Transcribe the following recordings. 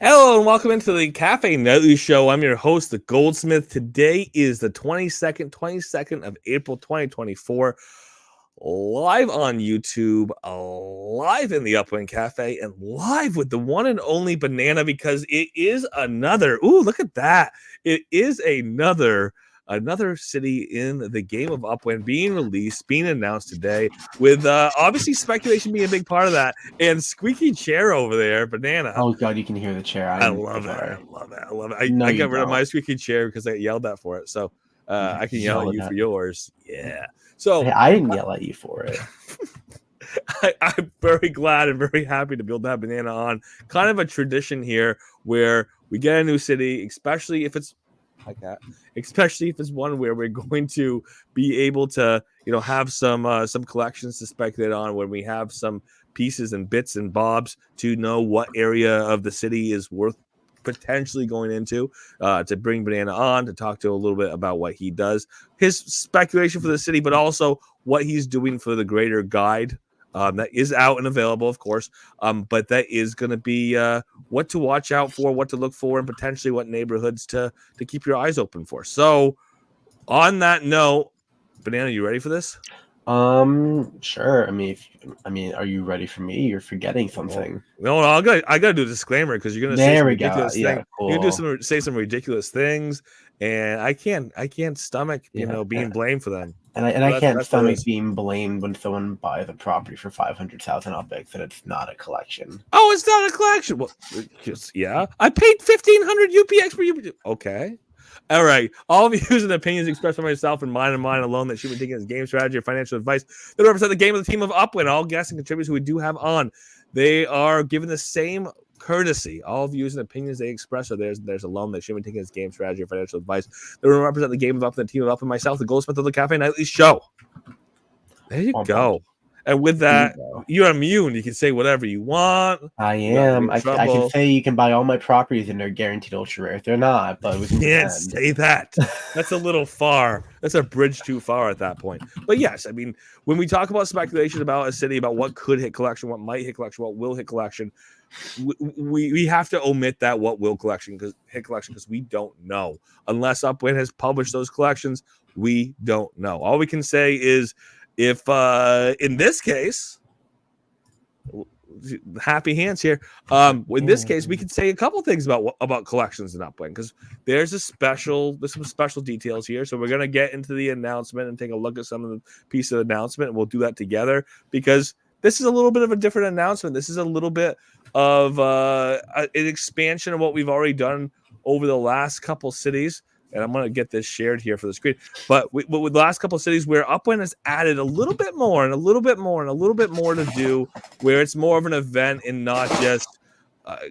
Hello and welcome into the Cafe Nightly Show. I'm your host, the Goldsmith. Today is the 22nd of April, 2024. Live on YouTube, live in the Upland Cafe, and live with the one and only Banana because it is another. Ooh, look at that! It is another city in the game of Upland being released, being announced today, with obviously speculation being a big part of that. And squeaky chair over there, Banana. Oh god, you can hear the chair. I I'm love so it. sorry. I love it. I love it. No, I you got rid of my don't. squeaky chair because I yelled at for it. So I can yell at Yell you at for it. yours. Yeah. Hey, So I didn't yell at you for it. I'm very glad and very happy to build that Banana on. Kind of a tradition here where we get a new city, especially if it's like that, especially if it's one where we're going to be able to, have some collections to speculate on when we have some pieces and bits and bobs to know what area of the city is worth potentially going into, to bring Banana on to talk to a little bit about what he does, his speculation for the city, but also what he's doing for the greater guide. That is out and available, of course, but that is going to be what to watch out for, what to look for, and potentially what neighborhoods to keep your eyes open for. So, on that note, Banana, you ready for this? Sure. I mean, are you ready for me? You're forgetting something. No, I gotta do a disclaimer because you're gonna say There some we go. ridiculous Yeah, thing. You're cool. gonna say some ridiculous things, and I can't stomach Yeah, being blamed for them. and So I can't that's what it stomach is. being blamed when someone buys a property for 500,000 upix and it's not a collection. Oh, it's not a collection. Well, yeah, I paid 1,500 UPX for UPX. Okay. All right. All views and opinions expressed by myself and mine alone that should be taken as game strategy or financial advice that represent the game of the team of Upland. All guests and contributors who we do have on, they are given the same courtesy. All views and opinions they express are theirs alone. They shouldn't be taken as game strategy or financial advice that represent the game of Upland, the team of Upland, myself, the Goldsmith of the Cafe Nightly Show. There you go. And with that, you're immune. You can say whatever you want. I am. I can say you can buy all my properties and they're guaranteed ultra rare. They're not, but we can can't say that. That's a little far. That's a bridge too far at that point. But yes, I mean, when we talk about speculation about a city, about what could hit collection, what might hit collection, what will hit collection, we have to omit that what will collection because we don't know. Unless Upland has published those collections, we don't know. All we can say is if in this case, happy hands here. In this case, we can say a couple things about collections in Upland because there's some special details here. So we're gonna get into the announcement and take a look at some of the piece of the announcement, and we'll do that together because this is a little bit of a different announcement. This is a little bit of an expansion of what we've already done over the last couple cities. And I'm going to get this shared here for the screen. But with the last couple of cities where Upland has added a little bit more and a little bit more and a little bit more to do, where it's more of an event and not just a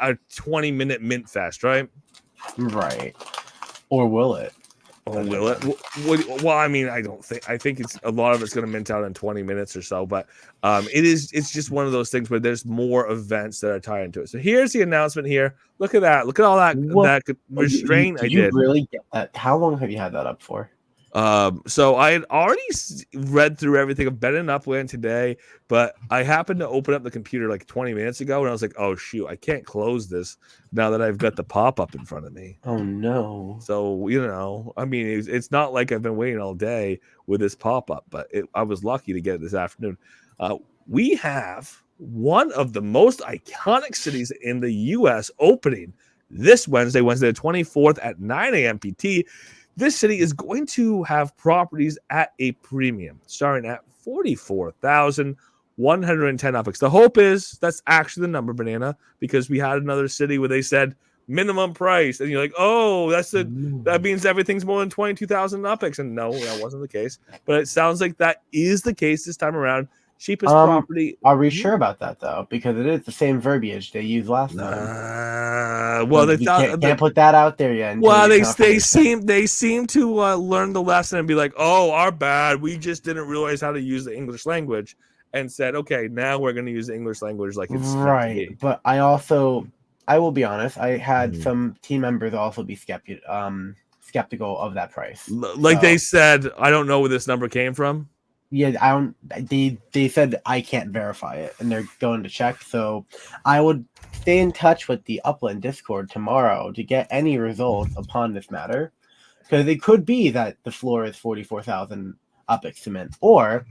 20-minute mint fest, right? Right. Or will it? Or will it? Well, I mean, I think it's a lot of it's going to mint out in 20 minutes or so, but it's just one of those things where there's more events that are tied into it. So here's the announcement here. Look at that. Look at all that restraint I did. You really get that? How long have you had that up for? So I had already read through everything. I've been in Upland today, but I happened to open up the computer like 20 minutes ago, and I was like, "Oh shoot, I can't close this now that I've got the pop-up in front of me." Oh no! So I mean, it's not like I've been waiting all day with this pop-up, but I was lucky to get it this afternoon. We have one of the most iconic cities in the U.S. opening this Wednesday the 24th at 9 a.m. PT. This city is going to have properties at a premium, starting at 44,110 upix. The hope is that's actually the number, Banana, because we had another city where they said minimum price, and you're like, oh, that means everything's more than 22,000 upix, and no, that wasn't the case. But it sounds like that is the case this time around. Cheapest property. Are we sure about that though? Because it is the same verbiage they used last time. Well, they can't put that out there yet. Well, they seem to learn the lesson and be like, "Oh, our bad. We just didn't realize how to use the English language," and said, "Okay, now we're going to use the English language like it's right." But I will be honest. I had some team members also be skeptical of that price. Like they said, I don't know where this number came from. Yeah, I don't. They said I can't verify it, and they're going to check. So I would stay in touch with the Upland Discord tomorrow to get any results upon this matter, because it could be that the floor is 44,000 UPX cement, or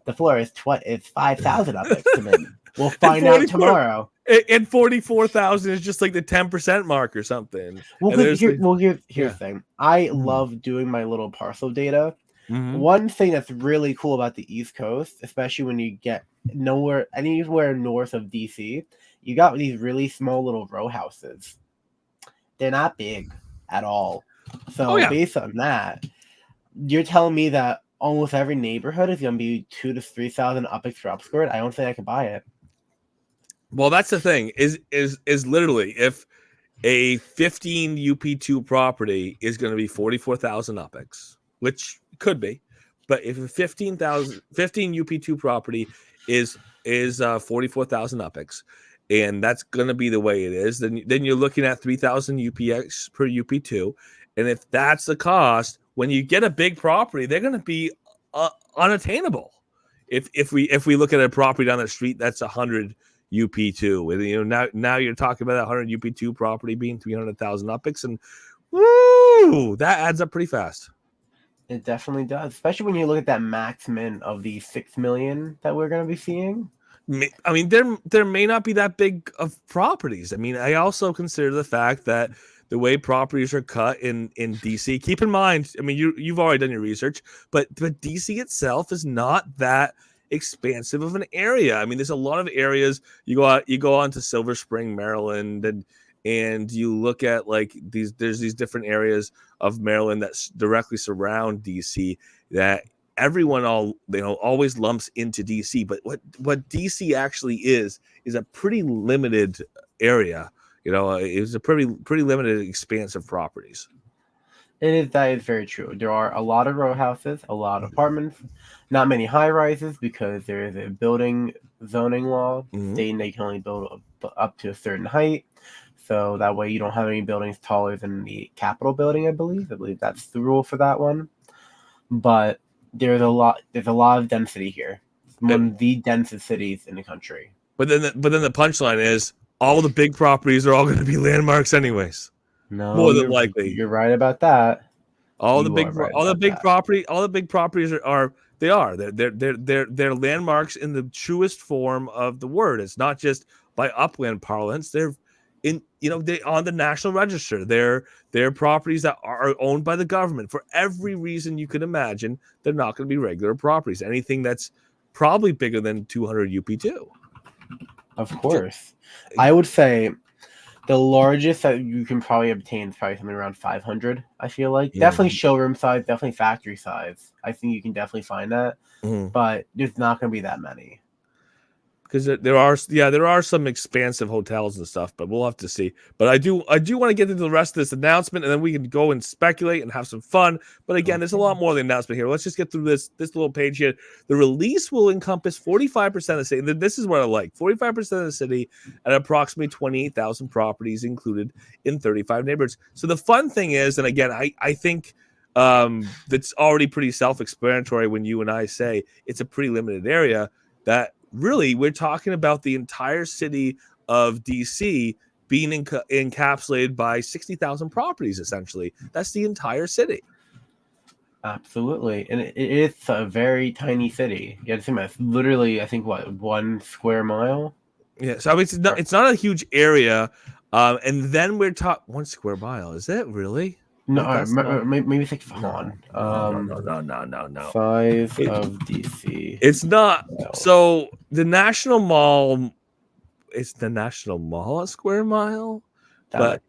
the floor is 5,000 UPX cement. We'll find out tomorrow. And 44,000 is just like the 10% mark or something. Well, here's the thing. I love doing my little parcel data. One thing that's really cool about the East Coast, especially when you get anywhere north of DC, you got these really small little row houses. They're not big at all. So based on that, you're telling me that almost every neighborhood is going to be 2,000 to 3,000 UPX per upskirt? I don't think I can buy it. Well, that's the thing. Is literally if a 15 UP2 property is going to be 44,000 UPX, which could be, but if a 15 UP2 property is 44,000 UPX, and that's going to be the way it is, then you're looking at 3,000 UPX per UP2, and if that's the cost, when you get a big property, they're going to be unattainable. If we look at a property down the street that's 100 UP2, and now you're talking about that 100 UP2 property being 300,000 UPX, and woo, that adds up pretty fast. It definitely does, especially when you look at that max min of the 6 million that we're going to be seeing. I mean, there may not be that big of properties. I mean, I also consider the fact that the way properties are cut in DC. Keep in mind, I mean, you've already done your research, but DC itself is not that expansive of an area. I mean, there's a lot of areas. You go on to Silver Spring, Maryland, and you look at like there's these different areas of Maryland that directly surround DC that everyone always lumps into DC. But what DC actually is a pretty limited area. It's a pretty limited expanse of properties. That is very true. There are a lot of row houses, a lot of apartments, not many high rises because there is a building zoning law stating they can only build up to a certain height. So that way you don't have any buildings taller than the Capitol building, I believe. I believe that's the rule for that one. But there's a lot of density here. It's one of the densest cities in the country. But then the punchline is all the big properties are all going to be landmarks anyways. No, more than likely. You're right about that. All the big properties are they're landmarks in the truest form of the word. It's not just by upland parlance. They're they on the National Register. They're properties that are owned by the government for every reason you could imagine. They're not going to be regular properties. Anything that's probably bigger than 200 UP2. Of course. I would say the largest that you can probably obtain is probably something around 500, I feel like. Definitely showroom size, definitely factory size. I think you can definitely find that. But there's not going to be that many. Because there are some expansive hotels and stuff, but we'll have to see. But I do want to get into the rest of this announcement, and then we can go and speculate and have some fun. But again, there's a lot more of the announcement here. Let's just get through this little page here. The release will encompass 45% of the city. This is what I like: 45% of the city and approximately 28,000 properties included in 35 neighborhoods. So the fun thing is, and again, I think that's already pretty self-explanatory when you and I say it's a pretty limited area. That really, we're talking about the entire city of DC being encapsulated by 60,000 properties, essentially. That's the entire city. Absolutely. And it's a very tiny city. Yeah, it's literally, I think, 1 square mile? Yeah, so I mean, it's not a huge area. And then we're talking 1 square mile. Is it really? No, maybe it's like Fawn. No. Size of DC. It's not. So the National Mall, is the National Mall a square mile? But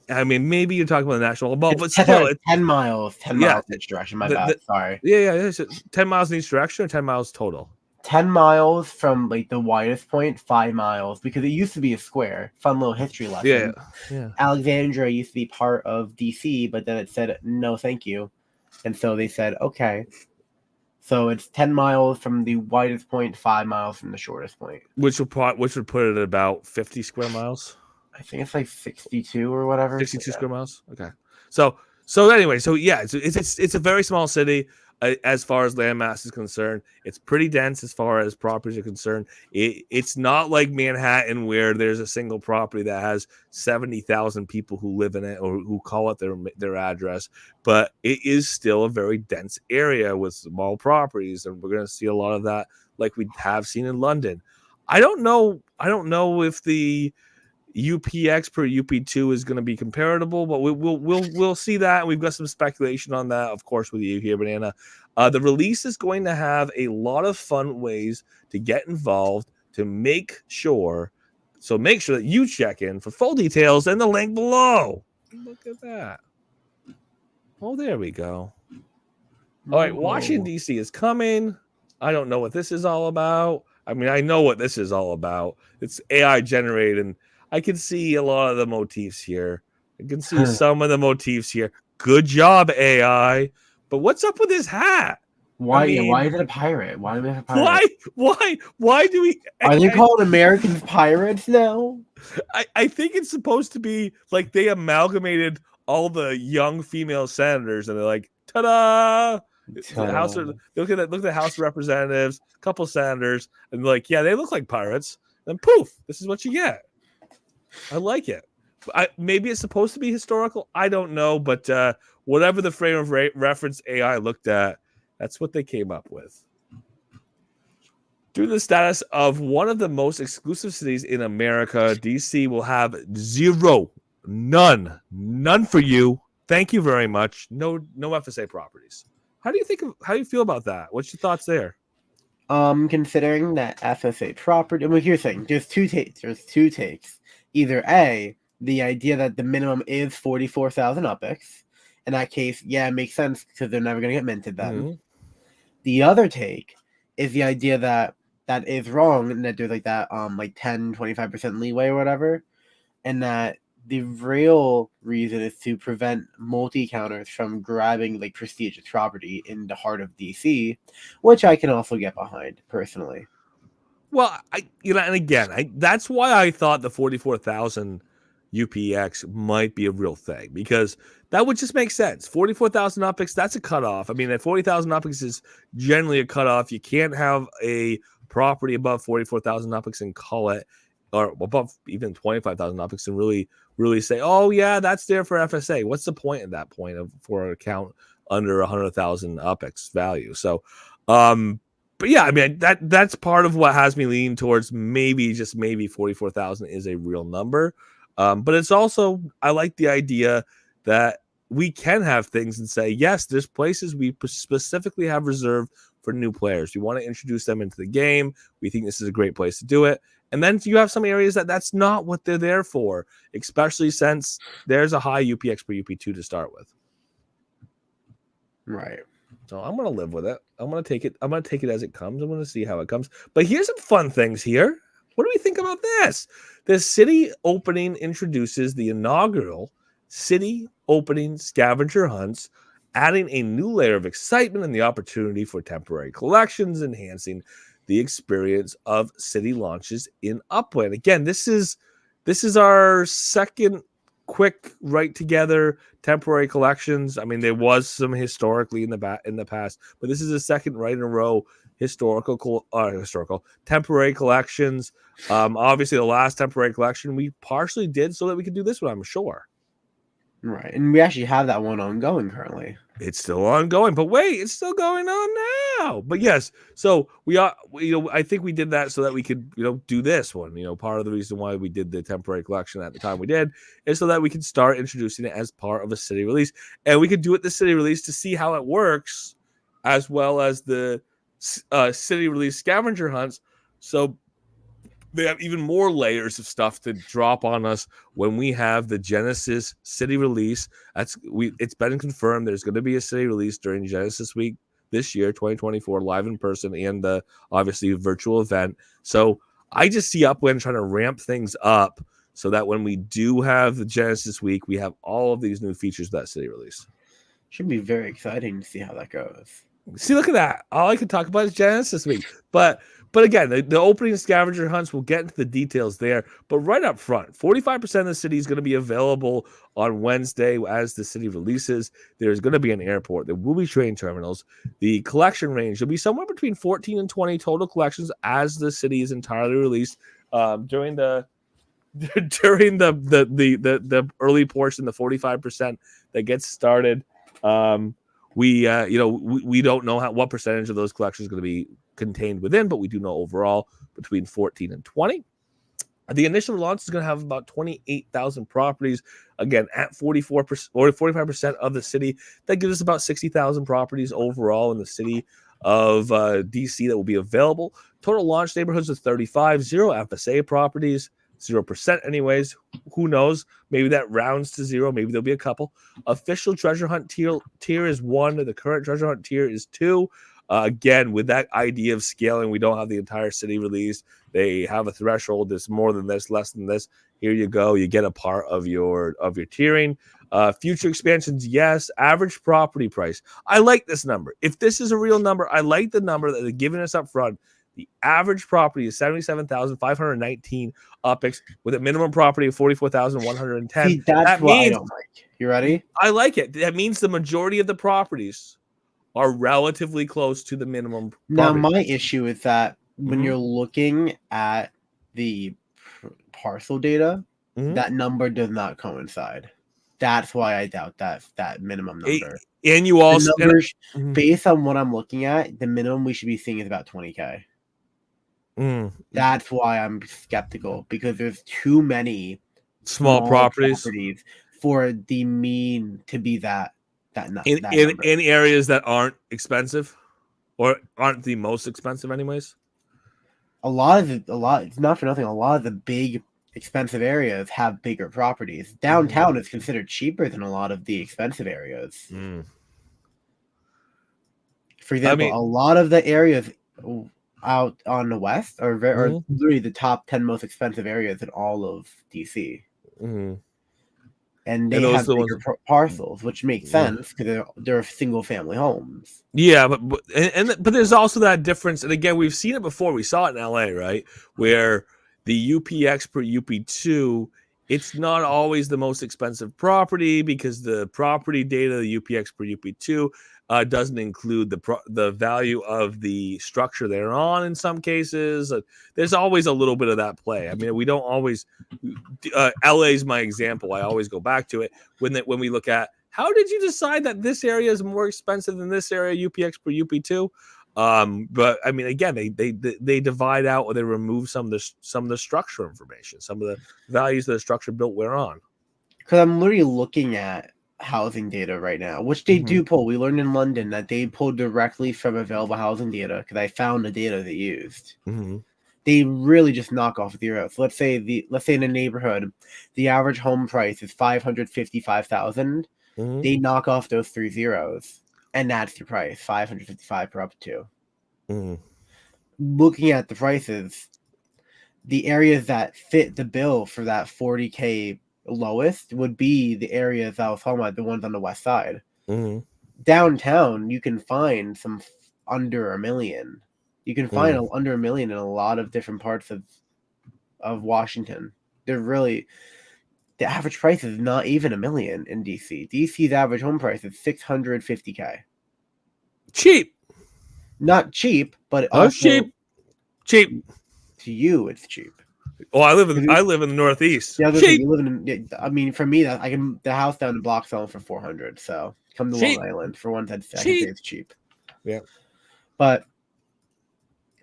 I mean, maybe you're talking about the National Mall, but still, it's 10 miles. 10 miles in each direction. My bad. Sorry. Yeah. 10 miles in each direction, or 10 miles total? 10 miles from like the widest point, 5 miles, because it used to be a square. Fun little history lesson. Yeah. Alexandria used to be part of DC, but then it said no thank you. And so they said, okay. So it's 10 miles from the widest point, 5 miles from the shortest point. Which would put it at about 50 square miles. I think it's like 62 or whatever. 62 square miles. Okay. So anyway, it's a very small city. as far as landmass is concerned. It's pretty dense as far as properties are concerned. It's not like Manhattan where there's a single property that has 70,000 people who live in it or who call it their address, but it is still a very dense area with small properties, and we're going to see a lot of that like we have seen in London. I don't know if the UPX per UP2 is going to be comparable, but we'll see that. We've got some speculation on that, of course, with you here, Banana. The release is going to have a lot of fun ways to get involved to make sure that you check in for full details in the link below. Look at that. Oh, there we go. All right, Washington, D.C. is coming. I don't know what this is all about. I mean, I know what this is all about. It's AI generated, and I can see a lot of the motifs here. I can see some of the motifs here. Good job, AI. But what's up with his hat? Why is it a pirate? Why do we have a pirate? Why do we... Are they called American pirates now? I think it's supposed to be like they amalgamated all the young female senators, and they're like, ta-da! Look at the House of Representatives, a couple senators, and like, yeah, they look like pirates. Then poof, this is what you get. I like it. Maybe it's supposed to be historical. I don't know, but whatever the frame of reference AI looked at, that's what they came up with. Due to the status of one of the most exclusive cities in America, DC will have none for you. Thank you very much. No FSA properties. How do you feel about that? What's your thoughts there? Considering that FSA property, well, here's the thing. There's two takes. Either A, the idea that the minimum is 44,000 UPX. In that case, yeah, it makes sense because they're never going to get minted then. Mm-hmm. The other take is the idea that is wrong and that there's like that like 10-25% leeway or whatever, and that the real reason is to prevent multi-counters from grabbing like prestigious property in the heart of DC, which I can also get behind personally. Well, and again, that's why I thought the 44,000 UPX might be a real thing, because that would just make sense. 44,000 UPX, that's a cutoff. I mean, at 40,000 UPX is generally a cutoff. You can't have a property above 44,000 UPX and call it, or above even 25,000 UPX and really say, oh yeah, that's there for FSA. What's the point at that point for an account under 100,000 UPX value? So, but yeah, I mean, that's part of what has me leaning towards maybe 44,000 is a real number. But it's also, I like the idea that we can have things and say, yes, there's places we specifically have reserved for new players. We want to introduce them into the game. We think this is a great place to do it. And then you have some areas that's not what they're there for, especially since there's a high UPX per UP2 to start with. Right. So I'm going to live with it. I'm going to take it as it comes. I'm going to see how it comes. But here's some fun things here. What do we think about this? The city opening introduces the inaugural city opening scavenger hunts, adding a new layer of excitement and the opportunity for temporary collections, enhancing the experience of city launches in Upland. Again, this is our second quick right together temporary collections. I mean, there was some historically in the past, but this is the second right in a row historical temporary collections. Obviously, the last temporary collection we partially did so that we could do this one, I'm sure. Right, and we actually have that one ongoing currently. It's still ongoing, but wait, it's still going on now. But yes, so I think we did that so that we could, do this one. Part of the reason why we did the temporary collection at the time we did is so that we could start introducing it as part of a city release, and we could do it the city release to see how it works, as well as the city release scavenger hunts. So they have even more layers of stuff to drop on us when we have the Genesis city release. It's been confirmed there's going to be a city release during Genesis Week this year, 2024, live in person and the obviously virtual event. So I just see Upland trying to ramp things up so that when we do have the Genesis Week, we have all of these new features of that city release. Should be very exciting to see how that goes. See, look at that. All I can talk about is Genesis Week. But But again, the opening scavenger hunts, we'll get into the details there. But right up front, 45% of the city is going to be available on Wednesday as the city releases. There's going to be an airport. There will be train terminals. The collection range will be somewhere between 14 and 20 total collections as the city is entirely released during the early portion, the 45% that gets started. We don't know what percentage of those collections is going to be contained within, but we do know overall between 14 and 20. The initial launch is going to have about 28,000 properties, again at 44% or 45% of the city. That gives us about 60,000 properties overall in the city of DC that will be available. Total launch neighborhoods of 35, 0 FSA properties, 0% anyways. Who knows? Maybe that rounds to 0. Maybe there'll be a couple. Official treasure hunt tier is 1. The current treasure hunt tier is 2. Again, with that idea of scaling, we don't have the entire city released. They have a threshold. There's more than this, less than this. Here you go. You get a part of your tiering. Future expansions, yes. Average property price. I like this number. If this is a real number, I like the number that they're giving us up front. The average property is 77,519 UPIX with a minimum property of 44,110. See, that's what I don't like. You ready? I like it. That means the majority of the properties are relatively close to the minimum. Now, my issue is that when you're looking at the parcel data, that number does not coincide. That's why I doubt that minimum number. And you also, based on what I'm looking at, the minimum we should be seeing is about 20K. That's why I'm skeptical, because there's too many small properties for the mean to be that in areas that aren't expensive or aren't the most expensive anyways. It's not for nothing. A lot of the big expensive areas have bigger properties. Downtown is considered cheaper than a lot of the expensive areas. For example, a lot of the areas out on the west are literally the top 10 most expensive areas in all of DC. And they have bigger parcels, which makes sense because they're single family homes. Yeah, but there's also that difference. And again, we've seen it before. We saw it in LA, right? Where the UPX per UP2, it's not always the most expensive property because the property data, the UPX per UP2, doesn't include the value of the structure they're on in some cases. There's always a little bit of that play. I mean, we don't always LA is my example. I always go back to it when we look at how did you decide that this area is more expensive than this area, UPX per UP2. But I mean, again, they divide out or they remove some of the structure information, some of the values that the structure built where on. Because I'm literally looking at housing data right now, which they do pull. We learned in London that they pulled directly from available housing data because I found the data they used. They really just knock off zeros. So let's say in a neighborhood, the average home price is $555,000. They knock off those 3 zeros, and that's your price, $555 per up to. Looking at the prices, the areas that fit the bill for that 40K lowest would be the areas I was talking about, the ones on the west side. Downtown, you can find some under $1 million. You can find under $1 million in a lot of different parts of Washington. They're really, the average price is not even $1 million in DC. DC's average home price is $650K. Cheap. Not cheap, but cheap. Cheap. To you, it's cheap. Oh, I live in the Northeast. Yeah, you live in. I mean, for me, the house down the block selling for $400. So come to Long Island for one. I can say it's cheap. Yeah, but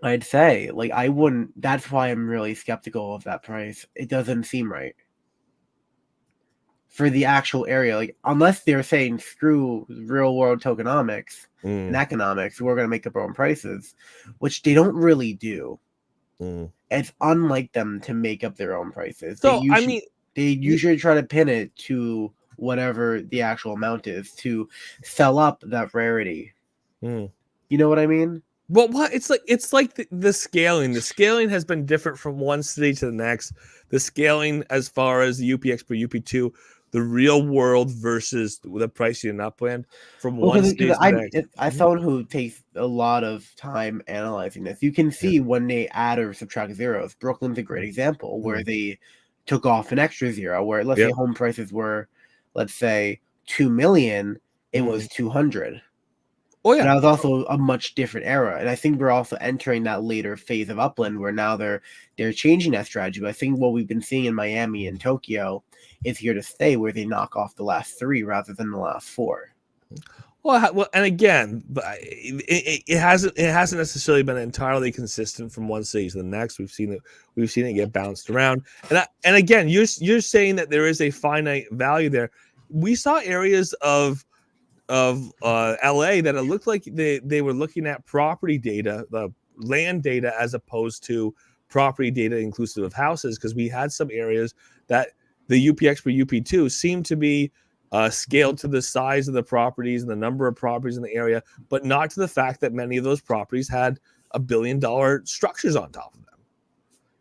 I'd say I wouldn't. That's why I'm really skeptical of that price. It doesn't seem right for the actual area. Unless they're saying screw real world tokenomics and economics, we're going to make up our own prices, which they don't really do. It's unlike them to make up their own prices. So they usually try to pin it to whatever the actual amount is to sell up that rarity. You know what I mean? Well, it's like the scaling. The scaling has been different from one city to the next. The scaling as far as the UPX per UP2, the real world versus the pricing in Upland from Well, one because stage to the next. as someone who takes a lot of time analyzing this, you can see when they add or subtract zeros. Brooklyn's a great example where they took off an extra zero. Where let's say home prices were, let's say 2 million, it was 200. Oh yeah, that was also a much different era, and I think we're also entering that later phase of Upland where now they're changing that strategy. But I think what we've been seeing in Miami and Tokyo is here to stay, where they knock off the last 3 rather than the last 4. Well, and again, it hasn't necessarily been entirely consistent from one city to the next. We've seen it get bounced around, and again, you're saying that there is a finite value there. We saw areas of LA that it looked like they were looking at property data, the land data, as opposed to property data inclusive of houses, because we had some areas that the UPX per UP2 seemed to be scaled to the size of the properties and the number of properties in the area, but not to the fact that many of those properties had $1 billion structures on top of them.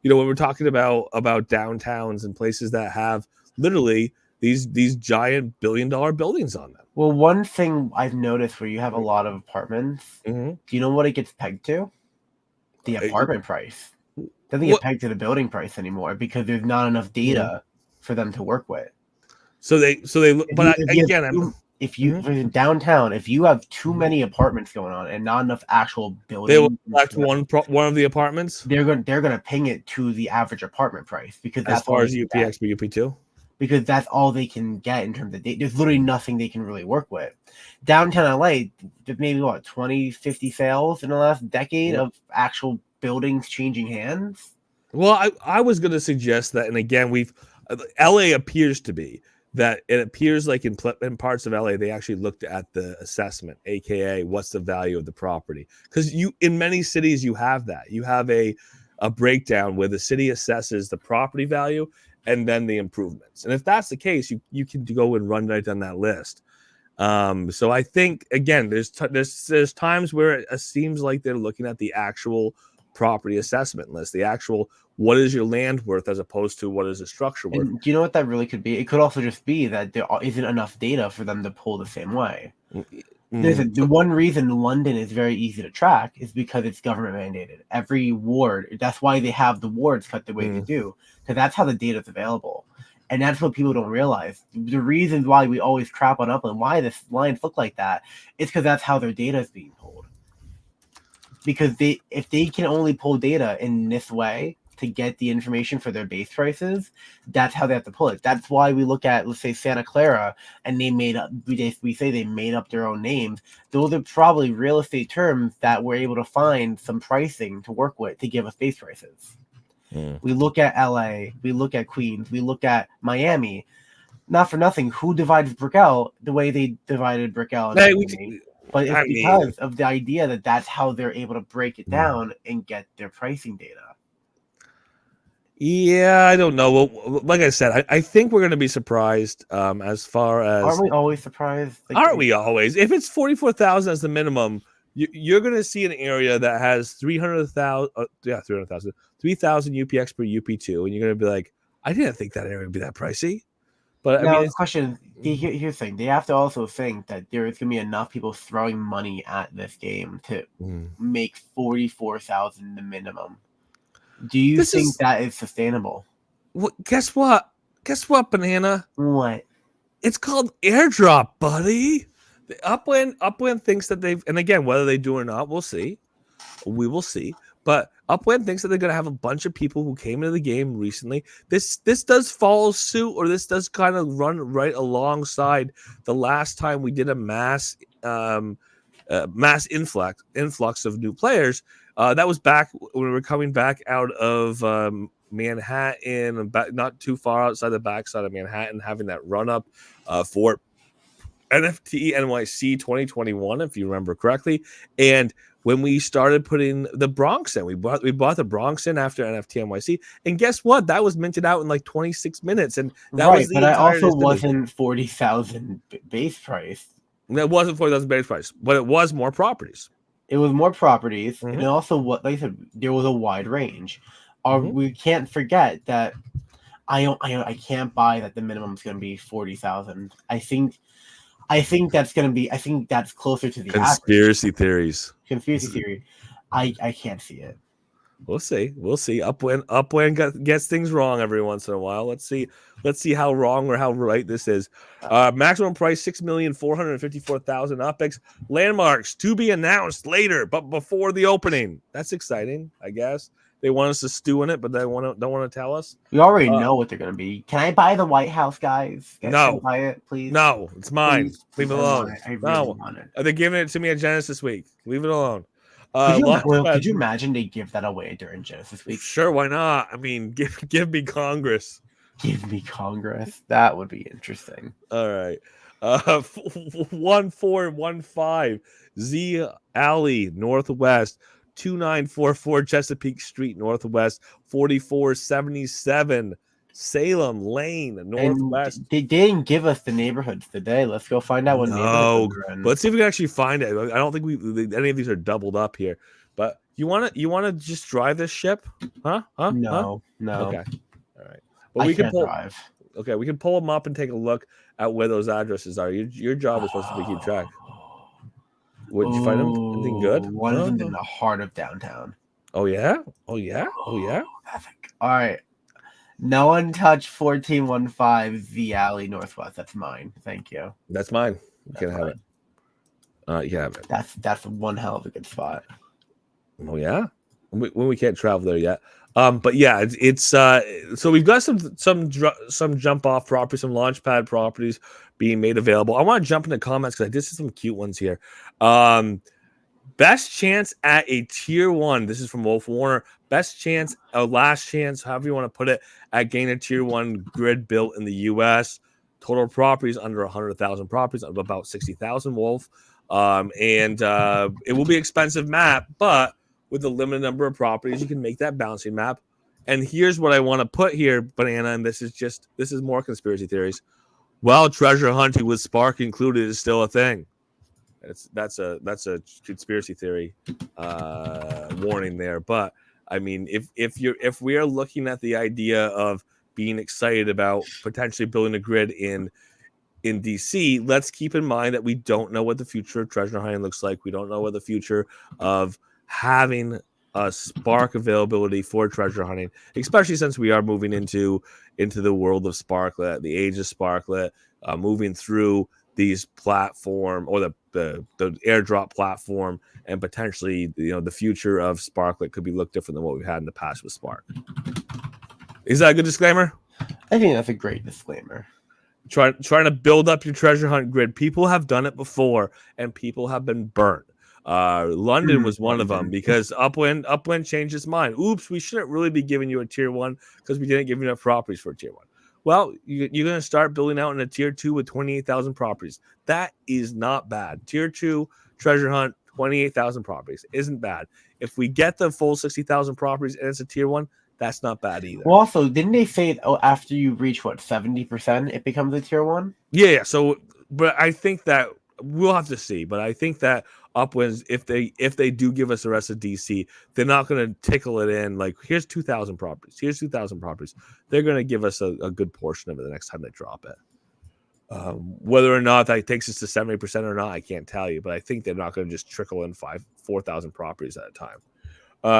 When we're talking about downtowns and places that have literally these giant $1 billion buildings on them. Well, one thing I've noticed where you have a lot of apartments, do you know what it gets pegged to? The apartment price. It doesn't get pegged to the building price anymore because there's not enough data for them to work with. So they but if you in downtown, if you have too many apartments going on and not enough actual buildings, they will select one of the apartments. They're gonna ping it to the average apartment price because that's as far as UPX per UP2. Because that's all they can get in terms of data. There's literally nothing they can really work with. Downtown LA, there's maybe 20, 50 sales in the last decade of actual buildings changing hands. Well, I was going to suggest that, and again, LA appears to be that it appears like in parts of LA, they actually looked at the assessment, aka what's the value of the property. Because in many cities you have that. You have a breakdown where the city assesses the property value and then the improvements. And if that's the case, you can go and run right down that list. So I think, again, there's times where it seems like they're looking at the actual property assessment list, the actual what is your land worth as opposed to what is the structure worth. And do you know what that really could be? It could also just be that there isn't enough data for them to pull the same way. The one reason London is very easy to track is because it's government mandated. Every ward, that's why they have the wards cut the way they do, because that's how the data is available. And that's what people don't realize. The reason why we always crap on Upland, why this lines look like that, is because that's how their data is being pulled. Because if they can only pull data in this way to get the information for their base prices, that's how they have to pull it. That's why we look at, let's say, Santa Clara, and we say they made up their own names. Those are probably real estate terms that we're able to find some pricing to work with to give us base prices. We look at LA, we look at Queens, we look at Miami. Not for nothing, who divides Brickell the way they divided Brickell? But it's because of the idea that that's how they're able to break it down and get their pricing data. Yeah, I don't know. Well, like I said, I think we're going to be surprised as far as... Aren't we always surprised? Aren't we always? If it's 44,000 as the minimum, you're going to see an area that has 300,000 UPX per UP2, and you're going to be like, I didn't think that area would be that pricey. But now, the question, here's the thing. They have to also think that there is going to be enough people throwing money at this game to make 44,000 the minimum. Do you think that is sustainable? Well, guess what? Banana? What? It's called airdrop, buddy. Upland thinks that and again, whether they do or not, we'll see. We will see. But Upland thinks that they're going to have a bunch of people who came into the game recently. This does follow suit, or this does kind of run right alongside the last time we did a mass influx of new players. That was back when we were coming back out of Manhattan, not too far outside the backside of Manhattan, having that run up for NFT NYC 2021, if you remember correctly. And when we started putting the Bronx in, we bought the Bronx in after NFT NYC, and guess what? That was minted out in like 26 minutes, and that was the but I also wasn't 40,000 base price. It wasn't 40,000 base price, but it was more properties. It was more properties, and also, like I said, there was a wide range. We can't forget that I can't buy that the minimum is going to be 40,000. I think that's going to be. I think that's closer to the Conspiracy average. theories. Conspiracy theory. I can't see it. We'll see. Upland gets things wrong every once in a while. Let's see how wrong or how right this is. Maximum price $6,454,000. OpEx landmarks to be announced later, but before the opening. That's exciting, I guess. They want us to stew in it, but they don't want to tell us. We already know what they're going to be. Can I buy the White House, guys? Can I No. buy it, please? No, it's mine. Please. Leave it I alone. want it. I really No, want it. they're giving it to me at Genesis Week. Leave it alone. Could you imagine they give that away during Genesis Week? Sure, why not? I mean, give me Congress. Give me Congress. That would be interesting. All right. 1415 Z Alley Northwest, 2944 Chesapeake Street Northwest, 4477 Salem Lane Northwest. And they didn't give us the neighborhoods today. Let's go find out what neighborhoods are in. Let's see if we can actually find it. I don't think any of these are doubled up here. But you want to just drive this ship? Huh? No. Okay. All right. But we can drive. Okay, we can pull them up and take a look at where those addresses are. Your job is supposed to be keep track. What, did you find them? Anything good? One of them in the heart of downtown. Oh yeah. All right. No one touch 1415 Z Alley Northwest. That's mine. Thank you. That's mine. You can have it. You can have it. That's one hell of a good spot. Oh yeah. When we can't travel there yet. But yeah, it's so we've got some jump off properties, some launch pad properties being made available. I want to jump into comments because I did see some cute ones here. Best chance at a tier 1. This is from Wolf Warner. Best chance, last chance, however you want to put it, at getting a tier 1 grid built in the U.S. Total properties under 100,000 properties, about 60,000. Wolf, and it will be expensive map, but with a limited number of properties, you can make that bouncing map. And here's what I want to put here, Banana, and this is more conspiracy theories. Well, treasure hunting with Spark included is still a thing. That's a conspiracy theory warning there. But I mean, if we are looking at the idea of being excited about potentially building a grid in DC, let's keep in mind that we don't know what the future of treasure hunting looks like. We don't know what the future of having a Spark availability for treasure hunting, especially since we are moving into the world of Sparklet, the age of Sparklet, moving through these platform or the airdrop platform, and potentially the future of Sparklet could be look different than what we've had in the past with Spark. Is that a good disclaimer? I think that's a great disclaimer. Trying to build up your treasure hunt grid. People have done it before, and people have been burnt. London was one of them because Upland changed its mind. Oops, we shouldn't really be giving you a tier 1 because we didn't give you enough properties for a tier 1. Well, you're going to start building out in a tier 2 with 28,000 properties. That is not bad. Tier 2 treasure hunt, 28,000 properties isn't bad. If we get the full 60,000 properties and it's a tier 1, that's not bad either. Well, also, didn't they say after you reach 70%, it becomes a tier 1? Yeah. So, but I think that we'll have to see. But I think that Uplands, if they do give us the rest of DC, they're not going to tickle it in like here's 2,000 properties. Here's 2,000 properties. They're going to give us a good portion of it the next time they drop it. Whether or not that takes us to 70% or not, I can't tell you. But I think they're not going to just trickle in 4,000 properties at a time.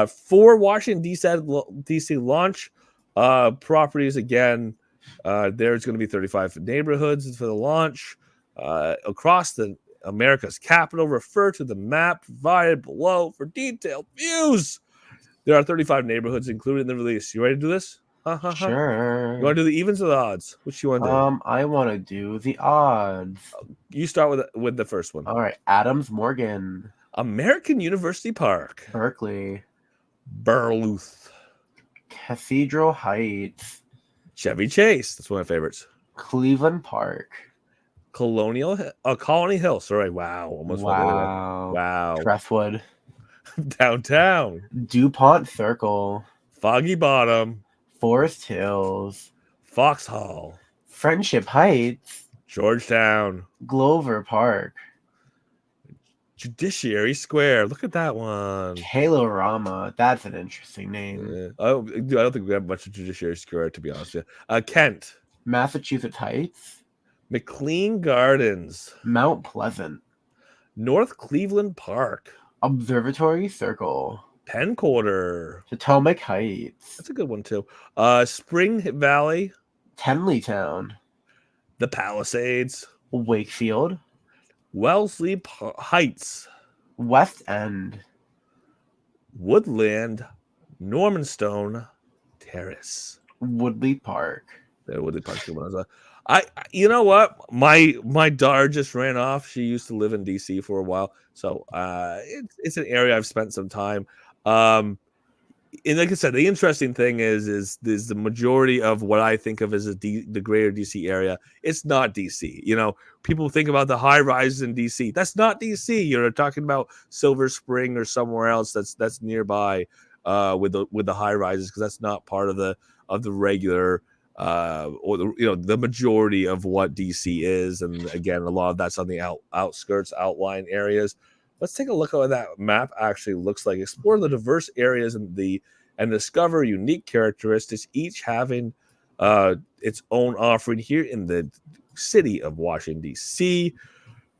For Washington DC launch properties again, there's going to be 35 neighborhoods for the launch across the America's capital. Refer to the map provided below for detailed views. There are 35 neighborhoods included in the release. You ready to do this? Sure. You want to do the evens or the odds? Which you want to do? I want to do the odds. You start with the first one. All right. Adams Morgan. American University Park. Berkeley. Burluth. Cathedral Heights. Chevy Chase. That's one of my favorites. Cleveland Park. Colony Hill. Sorry. Wow. Almost. Wow. Crestwood. Downtown. DuPont Circle. Foggy Bottom. Forest Hills. Foxhall. Friendship Heights. Georgetown. Glover Park. Judiciary Square. Look at that one. Kalorama. That's an interesting name. I don't think we have much of Judiciary Square, to be honest with you. Kent. Massachusetts Heights. McLean Gardens. Mount Pleasant. North Cleveland Park. Observatory Circle. Penn Quarter. Potomac Heights. That's a good one, too. Spring Valley. Tenleytown. The Palisades. Wakefield. Wellesley Heights. West End. Woodland. Normanstone Terrace. Woodley Park. There, Woodley Park. You know what? My daughter just ran off. She used to live in DC for a while, so it's an area I've spent some time. And like I said, the interesting thing is the majority of what I think of as the greater DC area. It's not DC. You know, people think about the high rises in DC. That's not DC. You're talking about Silver Spring or somewhere else that's nearby with the high rises, because that's not part of the regular or the majority of what DC is. And again, a lot of that's on the outskirts, outlying areas. Let's take a look at what that map actually looks like. Explore the diverse areas and discover unique characteristics, each having its own offering here in the city of Washington, D.C.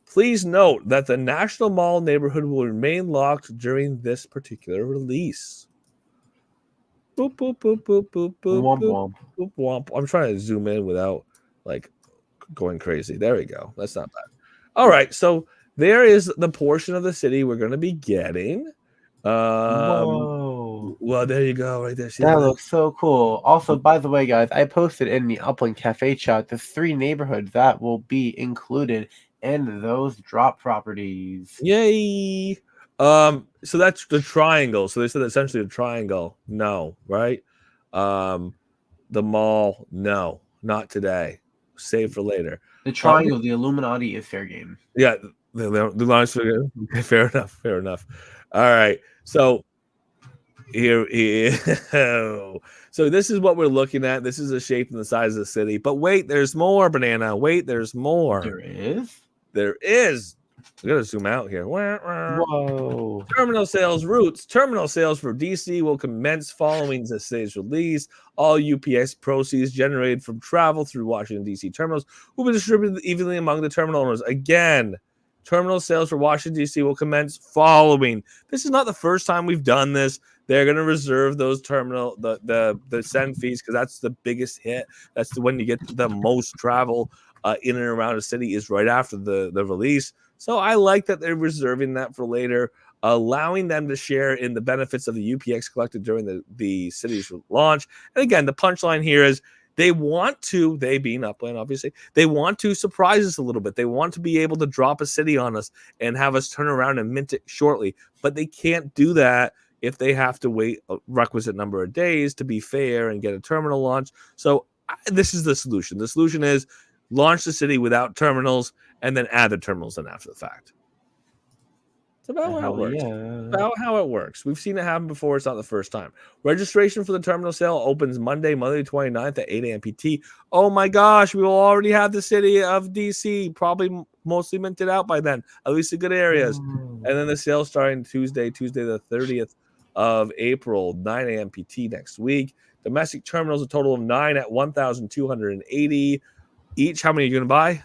Please note that the National Mall neighborhood will remain locked during this particular release. Boop, boop, boop, boop, boop, boop, Womp boop, womp. boop, womp. I'm trying to zoom in without going crazy. There we go. That's not bad. All right, so there is the portion of the city we're going to be getting. Whoa. Well, there you go, right there. See That looks so cool. Also, by the way, guys, I posted in the Upland Cafe chat the 3 neighborhoods that will be included in those drop properties. Yay! So that's the triangle. So they said essentially the triangle. No, right? The mall. No, not today. Save for later. The triangle, the Illuminati is fair game. Yeah, the lines. Okay, fair enough. Fair enough. All right. So here. So this is what we're looking at. This is the shape and the size of the city. But wait, there's more, Banana. Wait, there's more. There is. There is. We gotta zoom out here. Whoa. Terminal sales routes. Terminal sales for DC will commence following the city's release. All UPS proceeds generated from travel through Washington, D.C. terminals will be distributed evenly among the terminal owners. Again, terminal sales for Washington, D.C. will commence following. This is not the first time we've done this. They're going to reserve those the send fees, because that's the biggest hit. That's when you get the most travel in and around the city is right after the release. So I like that they're reserving that for later, allowing them to share in the benefits of the UPX collected during the city's launch. And again, the punchline here is they being Upland, obviously, they want to surprise us a little bit. They want to be able to drop a city on us and have us turn around and mint it shortly. But they can't do that if they have to wait a requisite number of days to be fair and get a terminal launch. So this is the solution. The solution is launch the city without terminals and then add the terminals in after the fact. It's about how it works. Yeah. About how it works. We've seen it happen before. It's not the first time. Registration for the terminal sale opens Monday 29th at 8 a.m. PT. Oh my gosh, we will already have the city of DC probably mostly minted out by then, at least the good areas. And then the sale starting Tuesday the 30th of April, 9 a.m. PT next week. Domestic terminals, a total of 9 at 1,280 each. How many are you going to buy?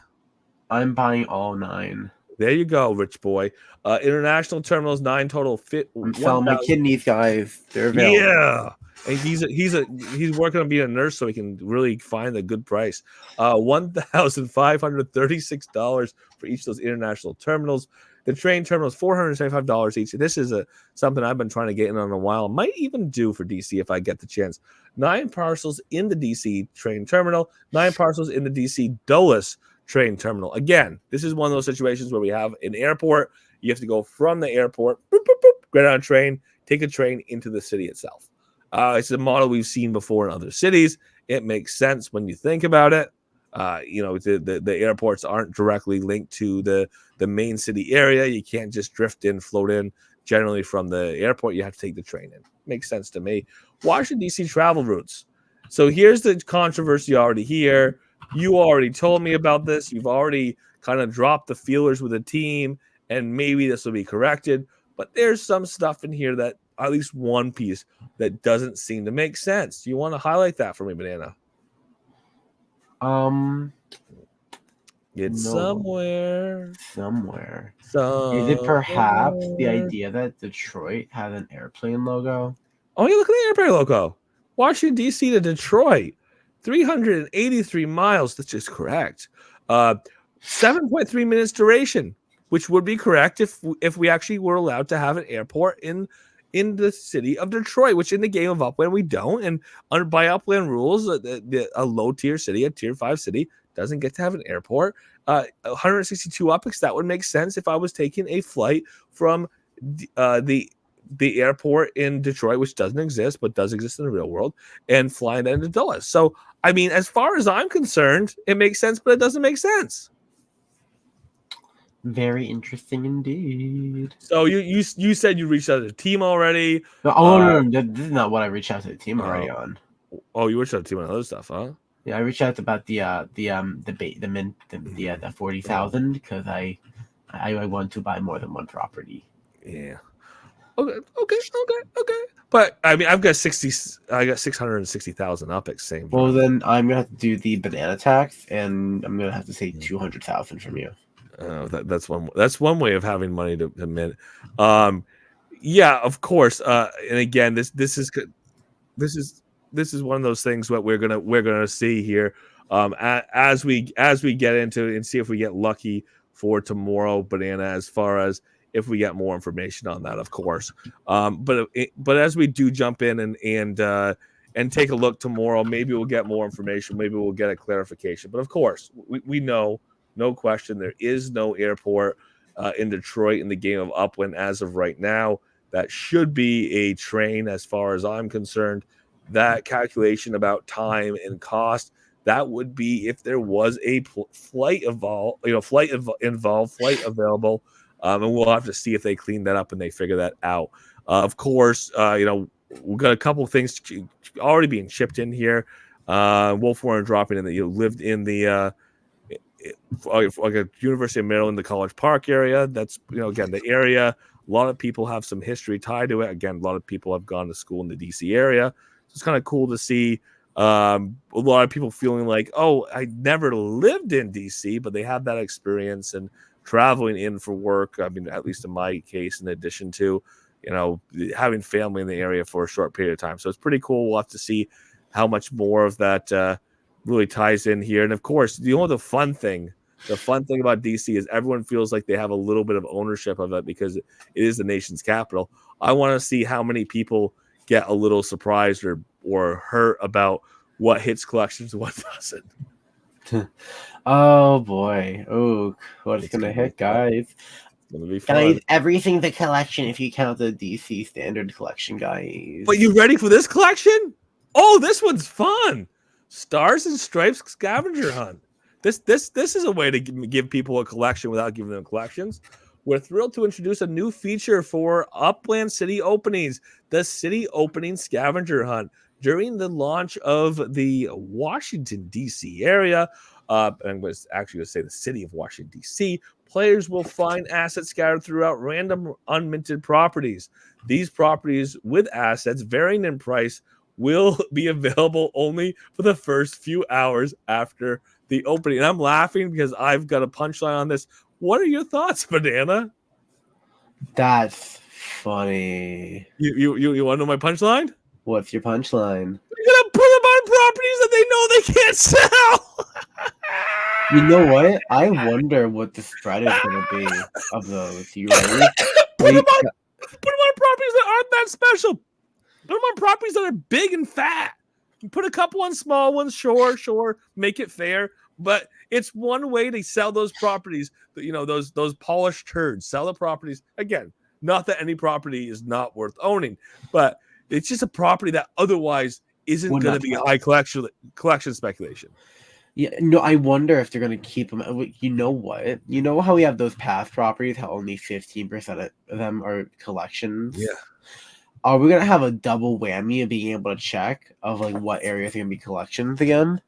I'm buying all 9. There you go, rich boy. International terminals, 9 total. I'm selling my kidneys, guys. They're available. Yeah, and he's working on being a nurse so he can really find a good price. $1,536 for each of those international terminals. The train terminals, $475 each. This is something I've been trying to get in on a while. Might even do for DC if I get the chance. 9 parcels in the DC train terminal. 9 parcels in the DC Dulles train terminal. Again, this is one of those situations where we have an airport. You have to go from the airport, boop, boop, boop, get on a train, take a train into the city itself. It's a model we've seen before in other cities. It makes sense when you think about it. The airports aren't directly linked to the main city area. You can't just drift in, float in generally from the airport. You have to take the train in. Makes sense to me. Washington, D.C. travel routes. So here's the controversy already here. You already told me about this. You've already kind of dropped the feelers with the team. and maybe this will be corrected. But there's some stuff in here that, at least one piece, that doesn't seem to make sense. Do you want to highlight that for me, Banana? It's No. somewhere. Is it perhaps the idea that Detroit has an airplane logo? Oh, yeah, look at the airplane logo. Washington, D.C. to Detroit. 383 miles. That's just correct. 7.3 minutes duration, which would be correct if we actually were allowed to have an airport in the city of Detroit, which in the game of Upland we don't. And by Upland rules, a low-tier city, a Tier 5 city, doesn't get to have an airport. 162 UPICs, that would make sense if I was taking a flight from the airport in Detroit, which doesn't exist, but does exist in the real world, and flying that into Dulles. So, I mean, as far as I'm concerned, it makes sense, but it doesn't make sense. Very interesting indeed. So you said you reached out to the team already. No, this is not what I reached out to the team already on. Oh, you reached out to the team on other stuff, huh? Yeah, I reached out about the 40,000 because I want to buy more than one property. Yeah. Okay. But I mean, I got 660,000 UPICs. Same. Well, then I'm gonna have to do the banana tax, and I'm gonna have to say 200,000 from you. That's one way of having money to mint. Yeah, of course. And again, this is one of those things that we're gonna see here as we get into it and see if we get lucky for tomorrow, Banana, as far as if we get more information on that, of course. But as we do jump in and take a look tomorrow, maybe we'll get more information. Maybe we'll get a clarification. But of course, we know, no question, there is no airport in Detroit in the game of Upland as of right now. That should be a train, as far as I'm concerned. That calculation about time and cost, that would be if there was a flight available. And we'll have to see if they clean that up and they figure that out. Of course, we've got a couple of things already being chipped in here. Wolf Warren dropping in that you lived in the University of Maryland, the College Park area. That's, again, the area. A lot of people have some history tied to it. Again, a lot of people have gone to school in the DC area. So it's kind of cool to see a lot of people feeling like, oh, I never lived in DC, but they have that experience and traveling in for work. I mean, at least in my case, in addition to, having family in the area for a short period of time. So it's pretty cool. We'll have to see how much more of that really ties in here. And of course, the fun thing about DC is everyone feels like they have a little bit of ownership of it because it is the nation's capital. I want to see how many people get a little surprised or hurt about what hits collections and what doesn't. Oh boy. Oh, what's gonna hit, guys? It's gonna be fun. Guys, everything the collection if you count the DC standard collection, guys. But you ready for this collection? Oh, this one's fun. Stars and Stripes Scavenger Hunt. This is a way to give people a collection without giving them collections. We're thrilled to introduce a new feature for Upland City Openings, the City Opening Scavenger Hunt. During the launch of the Washington, D.C. area, and was actually going to say the city of Washington, D.C., players will find assets scattered throughout random unminted properties. These properties with assets varying in price will be available only for the first few hours after the opening. And I'm laughing because I've got a punchline on this. What are your thoughts, Banana? That's funny. You want to know my punchline? What's your punchline? You're gonna put them on properties that they know they can't sell. You know what? I wonder what the spread is gonna be of those. You ready? Put them on properties that aren't that special. Put them on properties that are big and fat. Put a couple on small ones, sure, make it fair. But it's one way to sell those properties. Those polished turds. Sell the properties again. Not that any property is not worth owning, but it's just a property that otherwise isn't going to be high collection speculation. Yeah, no, I wonder if they're going to keep them. You know what? You know how we have those past properties, how only 15% of them are collections? Yeah. Are we going to have a double whammy of being able to check of like what areas are going to be collections again?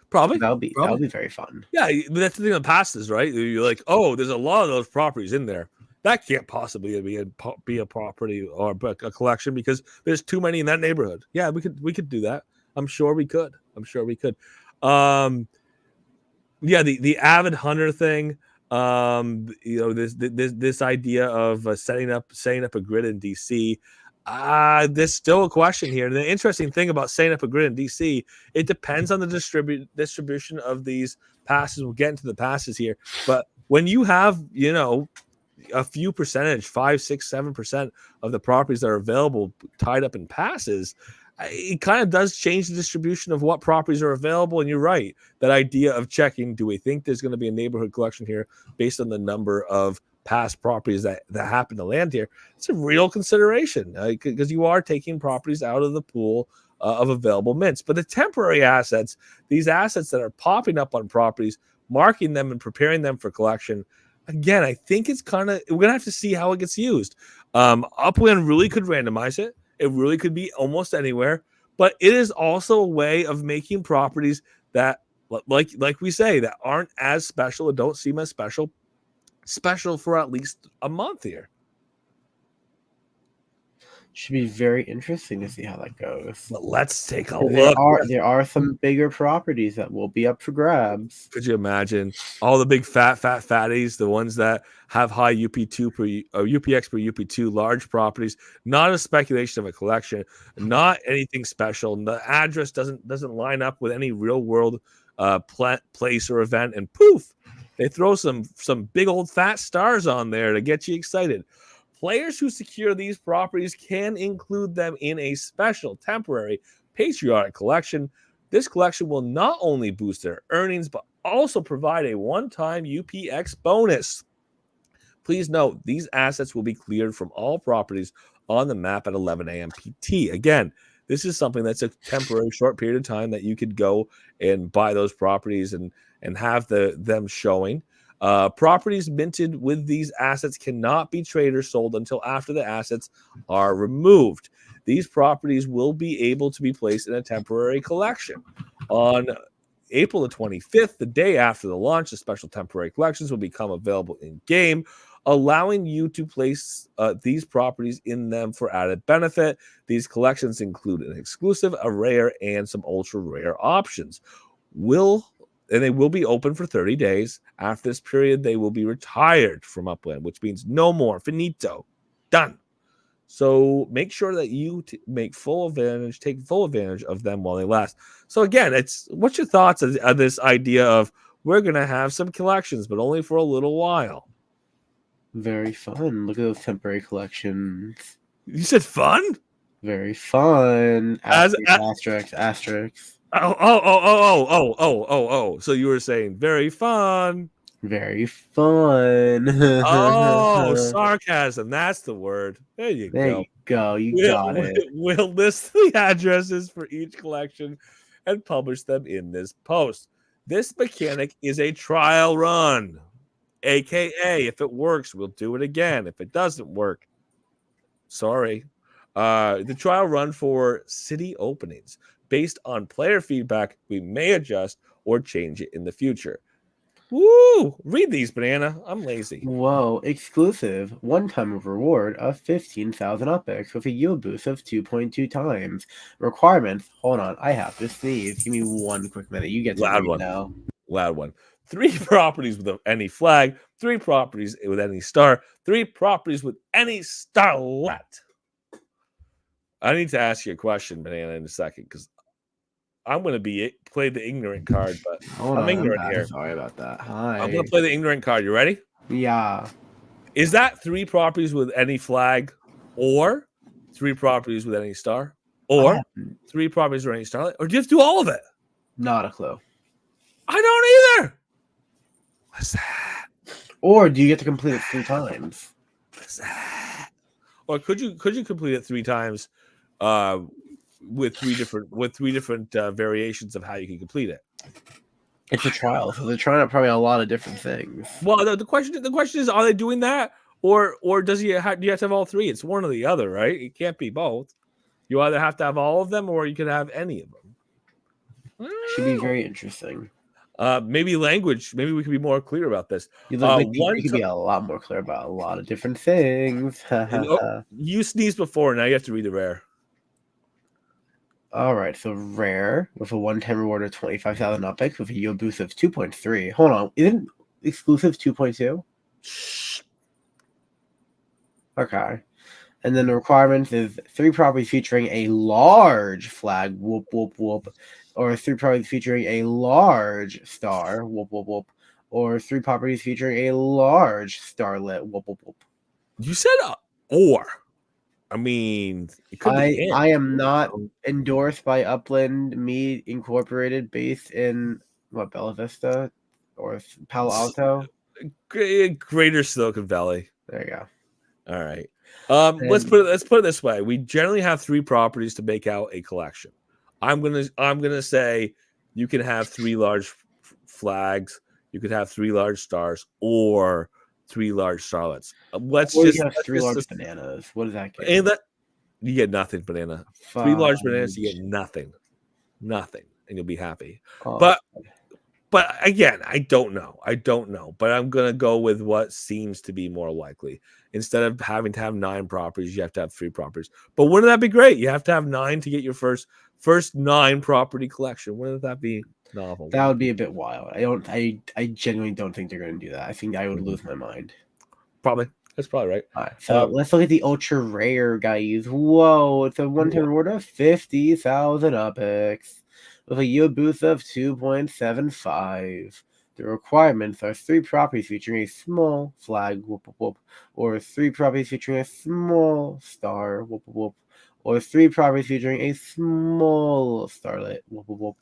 Probably. That'll be very fun. Yeah, but that's the thing of the past is, right? You're like, oh, there's a lot of those properties in there. That can't possibly be a property or a collection because there's too many in that neighborhood. Yeah, we could do that. I'm sure we could. Yeah, the avid hunter thing. This idea of setting up a grid in DC. There's still a question here. And the interesting thing about setting up a grid in DC, it depends on the distribution of these passes. We'll get into the passes here, but when you have a few percentage, 5, 6, 7% of the properties that are available tied up in passes, it kind of does change the distribution of what properties are available. And you're right, that idea of checking, do we think there's going to be a neighborhood collection here based on the number of past properties that happen to land here? It's a real consideration because you are taking properties out of the pool of available mints. But the temporary assets, these assets that are popping up on properties, marking them and preparing them for collection, again, I think it's we're going to have to see how it gets used. Upland really could randomize it. It really could be almost anywhere, but it is also a way of making properties that, like we say, that aren't as special or don't seem as special for at least a month here. Should be very interesting to see how that goes. But let's take a look. There are some bigger properties that will be up for grabs. Could you imagine all the big fatties, the ones that have high UP2 or UPX per UP2, large properties, not a speculation of a collection, not anything special. The address doesn't line up with any real world place or event, and poof, they throw some big old fat stars on there to get you excited. Players who secure these properties can include them in a special temporary patriotic collection. This collection will not only boost their earnings, but also provide a one-time UPX bonus. Please note, these assets will be cleared from all properties on the map at 11 a.m. PT. Again, this is something that's a temporary short period of time that you could go and buy those properties and have them showing. Properties minted with these assets cannot be traded or sold until after the assets are removed. These properties will be able to be placed in a temporary collection. On April the 25th, the day after the launch, the special temporary collections will become available in-game, allowing you to place these properties in them for added benefit. These collections include an exclusive, a rare, and some ultra-rare options. And they will be open for 30 days. After this period, they will be retired from Upland, which means no more. Finito. Done. So make sure that you take full advantage of them while they last. So again, what's your thoughts on this idea of we're going to have some collections, but only for a little while? Very fun. Look at those temporary collections. You said fun? Very fun. Asterisk. Oh. So you were saying very fun. Very fun. Oh, sarcasm. That's the word. There you go. You got it. We'll list the addresses for each collection and publish them in this post. This mechanic is a trial run. AKA, if it works, we'll do it again. If it doesn't work, sorry. The trial run for city openings. Based on player feedback, we may adjust or change it in the future. Woo! Read these, Banana. I'm lazy. Whoa. Exclusive. One-time reward of 15,000 UPX with a yield boost of 2.2 times. Requirements. Hold on. I have to sneeze. Give me one quick minute. You get to Loud one now. Loud one. 3 properties with any flag. 3 properties with any star. 3 properties with any starlet. I need to ask you a question, Banana, in a second, because I'm going to play the ignorant card, but I'm ignorant here. Sorry about that. Hi. I'm going to play the ignorant card. You ready? Yeah. Is that 3 properties with any flag, or 3 properties with any star, or 3 properties with any starlight, or do you have to do all of it? Not a clue. I don't either. What's that? Or do you get to complete it 3 times? What's that? Or could you complete it 3 times? With three different variations of how you can complete it. It's a trial, so they're trying out probably a lot of different things. Well, the question is, are they doing that, or do you have to have all 3? It's one or the other, right? It can't be both. You either have to have all of them, or you could have any of them. Should be very interesting. Maybe language. Maybe we can be more clear about this. You could be a lot more clear about a lot of different things. You sneezed before. Now you have to read the rare. All right, so rare with a one-time reward of 25,000 epics with a yield boost of 2.3. Hold on, isn't exclusive 2.2? Okay. And then the requirements is 3 properties featuring a large flag, whoop, whoop, whoop, or 3 properties featuring a large star, whoop, whoop, whoop, or 3 properties featuring a large starlet, whoop, whoop, whoop. You said or. I mean, it could be I am not endorsed by Upland Mead Incorporated, based in what, Bella Vista or Palo Alto. Greater Silicon Valley. There you go. All right. Let's put it this way. We generally have 3 properties to make out a collection. I'm gonna say you can have 3 large flags, you could have 3 large stars, or 3 large starlets. Let's just have 3 large bananas. What does that get? And that you get nothing, banana. 3 large bananas, you get nothing, and you'll be happy. But again, I don't know. But I'm gonna go with what seems to be more likely. Instead of having to have 9 properties, you have to have 3 properties. But wouldn't that be great? You have to have 9 to get your first 9 property collection. Wouldn't that be novel? That would be a bit wild. I genuinely don't think they're going to do that. I think I would lose my mind. Probably. That's probably right. All right, so let's look at the ultra rare, guys. Whoa, it's a one-time reward of 50,000 epics with a yield boost of 2.75. The requirements are 3 properties featuring a small flag, whoop, whoop, whoop, or 3 properties featuring a small star, whoop, whoop, whoop, or 3 properties featuring a small starlet, whoop, whoop, whoop.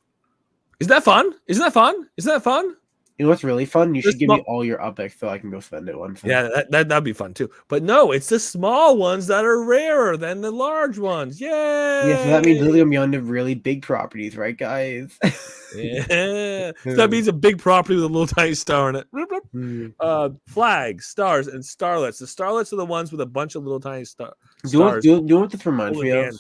Isn't that fun? Isn't that fun? You know what's really fun? You should give me all your epics so I can go spend it one time. Yeah, that'd be fun too. But no, it's the small ones that are rarer than the large ones. Yay! Yeah, so that means we're gonna be on the really big properties, right, guys? Yeah. So that means a big property with a little tiny star in it. Flags, stars, and starlets. The starlets are the ones with a bunch of little tiny stars. Do you know what this reminds me of?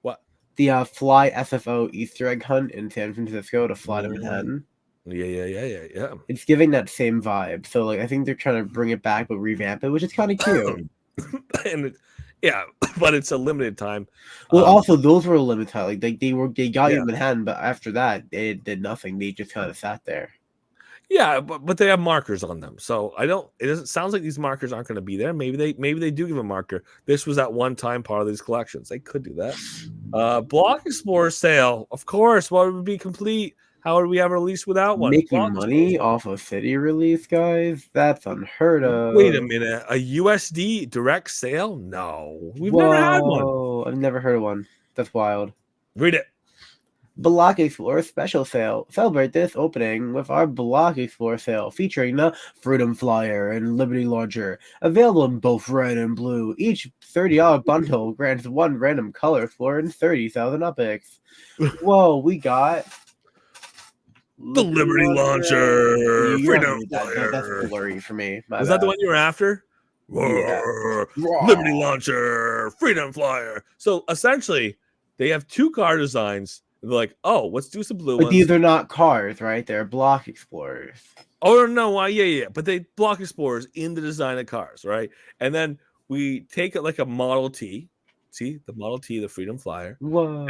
What? The Fly SFO Easter egg hunt in San Francisco to fly to Manhattan. Yeah. It's giving that same vibe. So like I think they're trying to bring it back but revamp it, which is kind of cute. But it's a limited time. Well, also those were a limited time. Like they got you in Manhattan, but after that they did nothing. They just kind of sat there. Yeah, but they have markers on them, so it sounds like these markers aren't going to be there. Maybe they do give a marker. This was at one time part of these collections. They could do that. Block Explorer sale, of course. What would be complete? How would we have a release without one? Making money off a city release, guys? That's unheard of. Wait a minute. A USD direct sale? No. We've never had one. I've never heard of one. That's wild. Read it. Block Explorer special sale. Celebrate this opening with our Block Explorer sale featuring the Freedom Flyer and Liberty Launcher. Available in both red and blue. Each $30 bundle grants 1 random color explorer and 30,000 epics. Whoa, we got the Liberty Launcher, Freedom Flyer. That's blurry for me. Is that the one you were after? Yeah. Liberty Launcher, Freedom Flyer. So essentially, they have 2 car designs. They're like, oh, let's do some blue ones. But these are not cars, right? They're Block Explorers. Oh no, yeah. But they Block Explorers in the design of cars, right? And then we take it like a Model T. See the Model T, the Freedom Flyer. Whoa.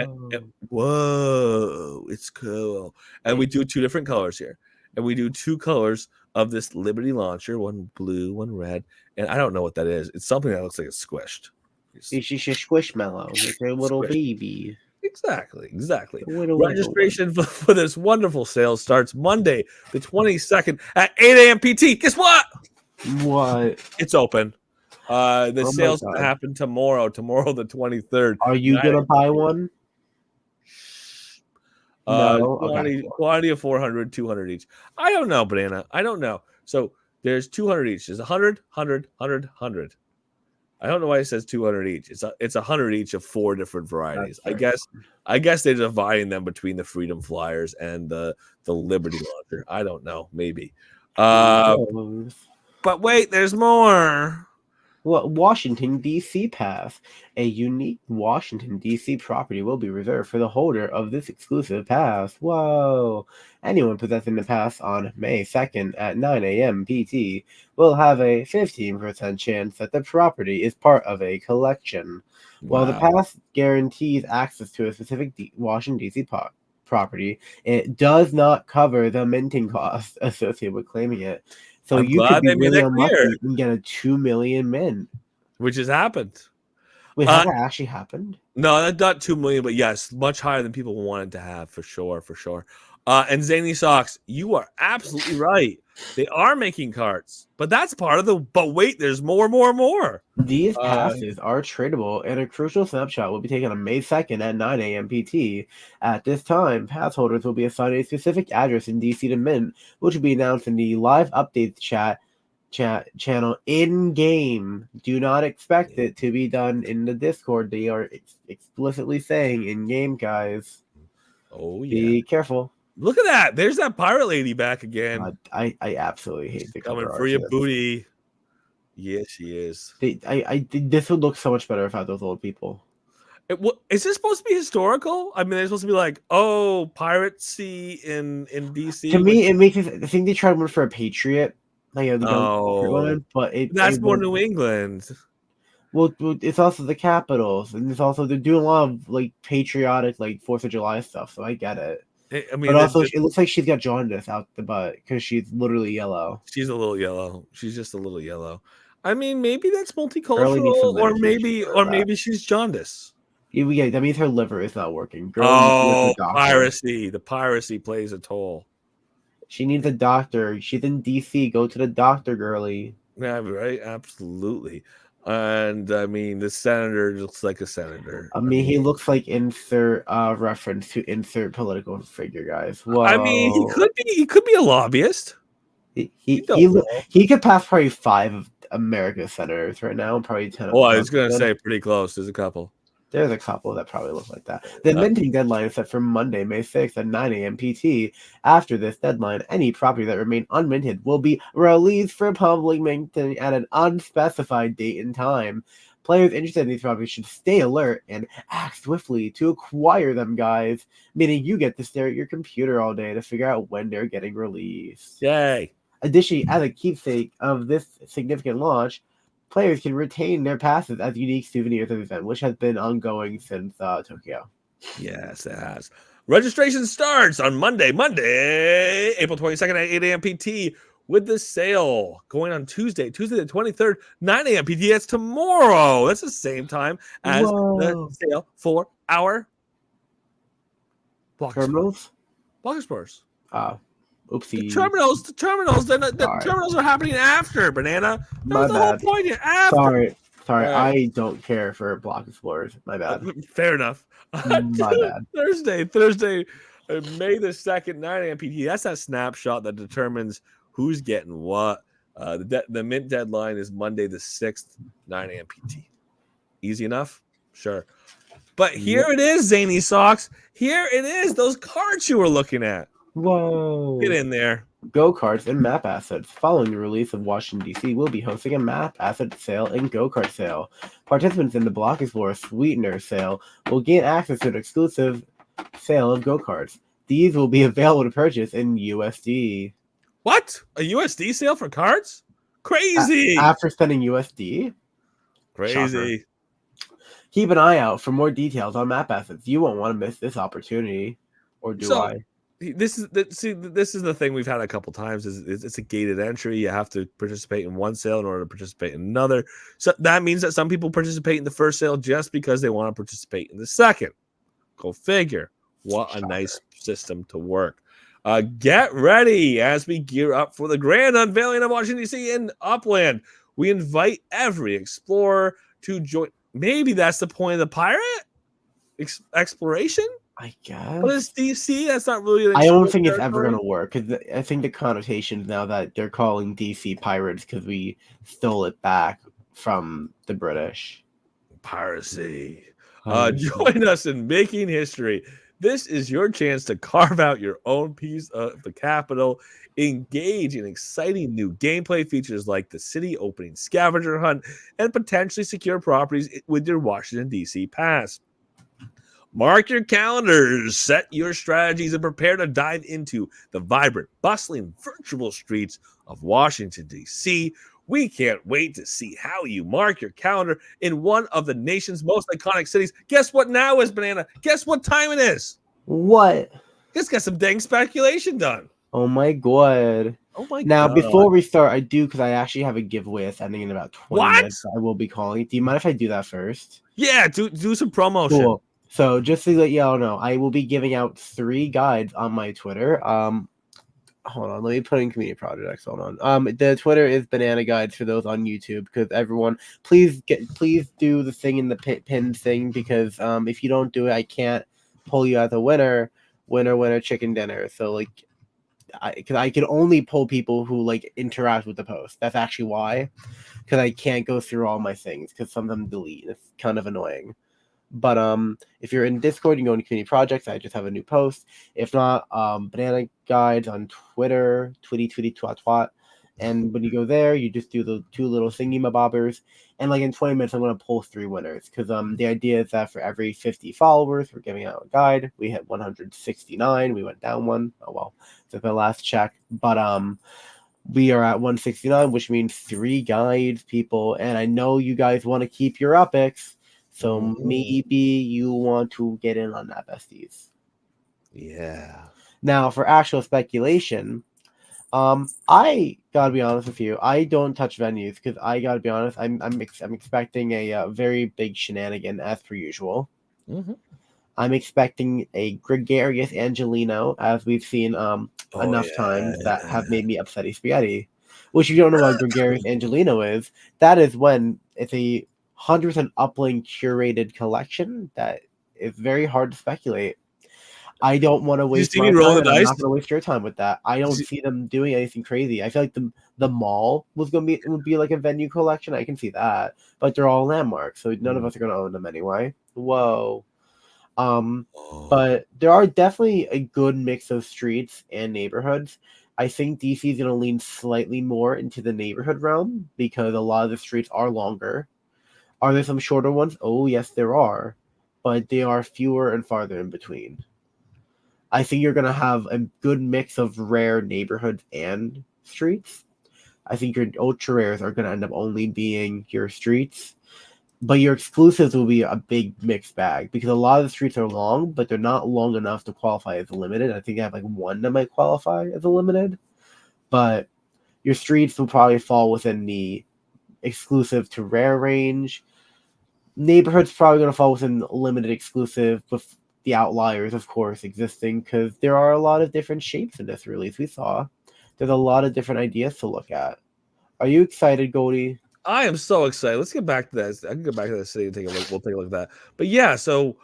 Whoa, it's cool. And we do 2 different colors here. And we do 2 colors of this Liberty Launcher, one blue, one red. And I don't know what that is. It's something that looks like it's squished. It's just a squishmallow. It's a little baby. Exactly. Registration for this wonderful sale starts Monday, the 22nd at 8 a.m. PT. Guess what? What? It's open. The sale's going to happen tomorrow the 23rd. Are you going to buy one? No? Quantity of 400, 200 each. I don't know, Banana. I don't know. So there's 200 each. There's 100, 100, 100, 100. I don't know why it says 200 each. It's 100 each of 4 different varieties. I guess they're dividing them between the Freedom Flyers and the Liberty Launcher. I don't know. Maybe. But wait, there's more. Washington, D.C. pass. A unique Washington, D.C. property will be reserved for the holder of this exclusive pass. Whoa. Anyone possessing the pass on May 2nd at 9 a.m. PT will have a 15% chance that the property is part of a collection. While the Wow. pass guarantees access to a specific Washington, D.C. property, it does not cover the minting costs associated with claiming it. So I'm you could glad be they made really that clear, unlucky and get a 2 million mint. which has happened. Wait, has that actually happened? No, that's not 2 million, but yes, much higher than people wanted to have for sure, for sure. And Zany Socks, you are absolutely right. They are making carts, but that's part of the. But wait, there's more. These passes are tradable, and a crucial snapshot will be taken on May 2nd at 9 a.m. PT. At this time, pass holders will be assigned a specific address in DC to mint, which will be announced in the live updates channel in game. Do not expect it to be done in the Discord. They are explicitly saying in game, guys. Oh yeah, Be careful. look at that. There's that pirate lady back again. I absolutely hate the cover Coming art for for your this. booty. Yes, she is. This would look so much better if I had those old people. Is this supposed to be historical? I mean, they're supposed to be like, oh, piracy in DC. To me, it makes it. I think they tried to run for a patriot, like the one, but that's more won't. New England. Well, it's also the Capitals, and it's also they're doing a lot of like patriotic, like 4th of July stuff. So I get it. I mean, but also, it looks like she's got jaundice out the butt because she's literally yellow. She's a little yellow. She's just a little yellow. I mean, maybe that's multicultural, or maybe she's jaundice. Yeah, that means her liver is not working. Piracy! The piracy plays a toll. She needs a doctor. She's in DC. Go to the doctor, girly. Yeah, right. Absolutely. And I mean, the senator looks like a senator. I mean, he looks like insert reference to insert political figure, guys. Whoa. I mean, he could be a lobbyist. He could pass probably 5 of America's senators right now, and probably 10 of them. I was gonna say pretty close. There's a couple that probably look like that. The minting deadline is set for Monday, May 6th at 9 a.m. PT. After this deadline, any property that remain unminted will be released for public minting at an unspecified date and time. Players interested in these properties should stay alert and act swiftly to acquire them, guys. Meaning you get to stare at your computer all day to figure out when they're getting released. Yay! Additionally, as a keepsake of this significant launch, players can retain their passes as unique souvenirs of the event, which has been ongoing since Tokyo. Yes, it has. Registration starts on Monday, April 22nd at 8 a.m. PT, with the sale going on Tuesday the 23rd, 9 a.m. PT. That's tomorrow. That's the same time as the sale for our terminals. Block Explorers. Oopsie. The terminals are happening after, Banana. That's the whole point here. After. Sorry, I don't care for Block Explorers. My bad. Fair enough. My bad. Thursday, May the 2nd, 9 a.m. PT. That's that snapshot that determines who's getting what. The mint deadline is Monday the 6th, 9 a.m. PT. Easy enough? Sure. But here it is, Zany Socks. Here it is, those cards you were looking at. Whoa. Get in there. Go-karts and map assets. Following the release of Washington, D.C., will be hosting a map asset sale and go-kart sale. Participants in the Block Explorer Sweetener sale will gain access to an exclusive sale of go-karts. These will be available to purchase in USD. What? A USD sale for cards? Crazy! After spending USD? Crazy. Shocker. Keep an eye out for more details on map assets. You won't want to miss this opportunity. Or do I? This is the thing we've had a couple times is it's a gated entry. You have to participate in one sale in order to participate in another. So that means that some people participate in the first sale just because they want to participate in the second. Go figure. What a nice system to work. Get ready as we gear up for the grand unveiling of Washington, D.C. in Upland. We invite every explorer to join. Maybe that's the point of the pirate exploration. I guess. But it's DC. That's not really. I don't think it's ever going to work because I think the connotation now that they're calling DC pirates because we stole it back from the British. Piracy. Join us in making history. This is your chance to carve out your own piece of the capital, engage in exciting new gameplay features like the city opening scavenger hunt, and potentially secure properties with your Washington, D.C. pass. Mark your calendars, set your strategies, and prepare to dive into the vibrant, bustling virtual streets of Washington, D.C. We can't wait to see how you mark your calendar in one of the nation's most iconic cities. Guess what now is, Banana? Guess what time it is? What? Let's get some dang speculation done. Oh my god. Oh my Now, god. before we start, I do, because I actually have a giveaway that's ending in about 20 What? minutes. I will be calling. Do you mind if I do that first? Yeah, do some promotion. Cool. So just to let y'all know, I will be giving out 3 guides on my Twitter. Hold on, let me put in community projects. Hold on. The Twitter is Banana Guides for those on YouTube, because everyone, please do the thing in the pin thing, because if you don't do it, I can't pull you as a winner, chicken dinner. So like, because I can only pull people who like interact with the post. That's actually why, because I can't go through all my things because some of them delete. It's kind of annoying. But if you're in Discord, you can go into community projects. I just have a new post. If not, Banana Guides on Twitter, twitty twat twat. And when you go there, you just do the 2 little thingy mabobbers. And like in 20 minutes, I'm gonna pull 3 winners, because the idea is that for every 50 followers, we're giving out a guide. We hit 169. We went down 1. Oh well, it's the last check. But we are at 169, which means 3 guides, people. And I know you guys want to keep your epics. So maybe you want to get in on that, besties. Yeah. Now, for actual speculation, I gotta be honest with you. I don't touch venues, because I gotta be honest. I'm expecting a very big shenanigan as per usual. Mm-hmm. I'm expecting a gregarious Angelino, as we've seen enough times that have made me upsetty spaghetti. Which, if you don't know what gregarious Angelino is, that is when it's a 100% uplink curated collection that is very hard to speculate. I don't want to waste my time. I'm not going to waste your time with that. I don't see them doing anything crazy. I feel like the mall would be like a venue collection. I can see that, but they're all landmarks, so none of us are going to own them anyway. Whoa. But there are definitely a good mix of streets and neighborhoods. I think DC is going to lean slightly more into the neighborhood realm, because a lot of the streets are longer. Are there some shorter ones? Oh, yes, there are. But they are fewer and farther in between. I think you're going to have a good mix of rare neighborhoods and streets. I think your ultra rares are going to end up only being your streets. But your exclusives will be a big mixed bag, because a lot of the streets are long, but they're not long enough to qualify as a limited. I think I have like 1 that might qualify as a limited. But your streets will probably fall within the exclusive to rare range. Neighborhood's probably going to fall within limited exclusive, with the outliers, of course, existing, because there are a lot of different shapes in this release. We saw there's a lot of different ideas to look at. Are you excited, Goldie? I am so excited. Let's get back to that. I can go back to the city and take a look. We'll take a look at that. But yeah, so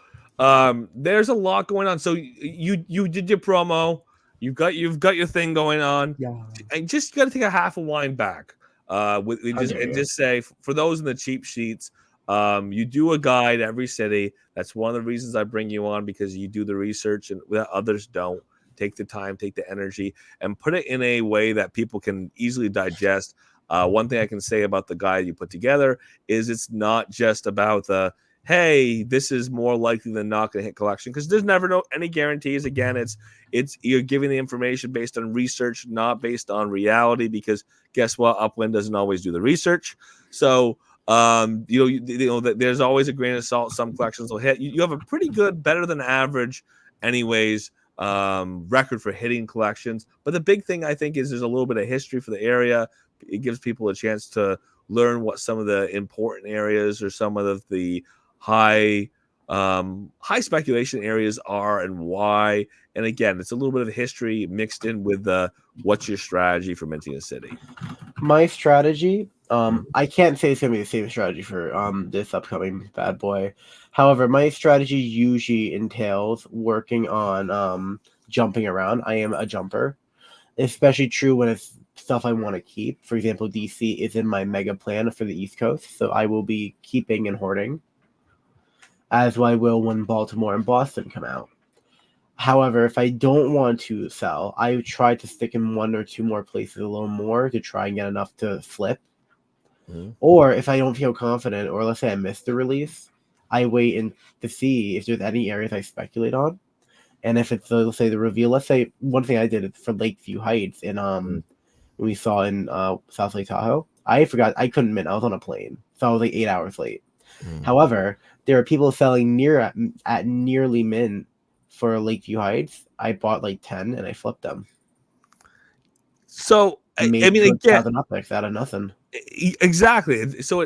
there's a lot going on. So you did your promo. You've got your thing going on. Yeah. And just got to take a half a wind back. Just say, for those in the cheap sheets, you do a guide every city. That's one of the reasons I bring you on, because you do the research and that others don't. Take the time, take the energy, and put it in a way that people can easily digest. One thing I can say about the guide you put together is it's not just about the, hey, this is more likely than not going to hit collection, because there's never any guarantees. Again, it's you're giving the information based on research, not based on reality, because guess what? Upland doesn't always do the research. So there's always a grain of salt. Some collections will hit. You have a pretty good, better than average, anyways, record for hitting collections. But the big thing I think is there's a little bit of history for the area. It gives people a chance to learn what some of the important areas or some of the high speculation areas are and why. And again, it's a little bit of history mixed in with what's your strategy for minting a city. My strategy, I can't say it's gonna be the same strategy for this upcoming bad boy. However, my strategy usually entails working on jumping around. I am a jumper, especially true when it's stuff I want to keep. For example, DC is in my mega plan for the East Coast, so I will be keeping and hoarding, as I will when Baltimore and Boston come out. However, if I don't want to sell, I try to stick in one or two more places a little more to try and get enough to flip. Mhm. Or if I don't feel confident, or let's say I missed the release, I wait and to see if there's any areas I speculate on. And if it's let's say the reveal, let's say one thing I did for Lakeview Heights in Mm. we saw in South Lake Tahoe. I forgot I couldn't mint. I was on a plane, so I was like 8 hours late. Mm. However, there are people selling at nearly mint for Lakeview Heights. I bought like 10 and I flipped them. So I Made mean, again, 2,000 uplifts out of nothing. exactly. So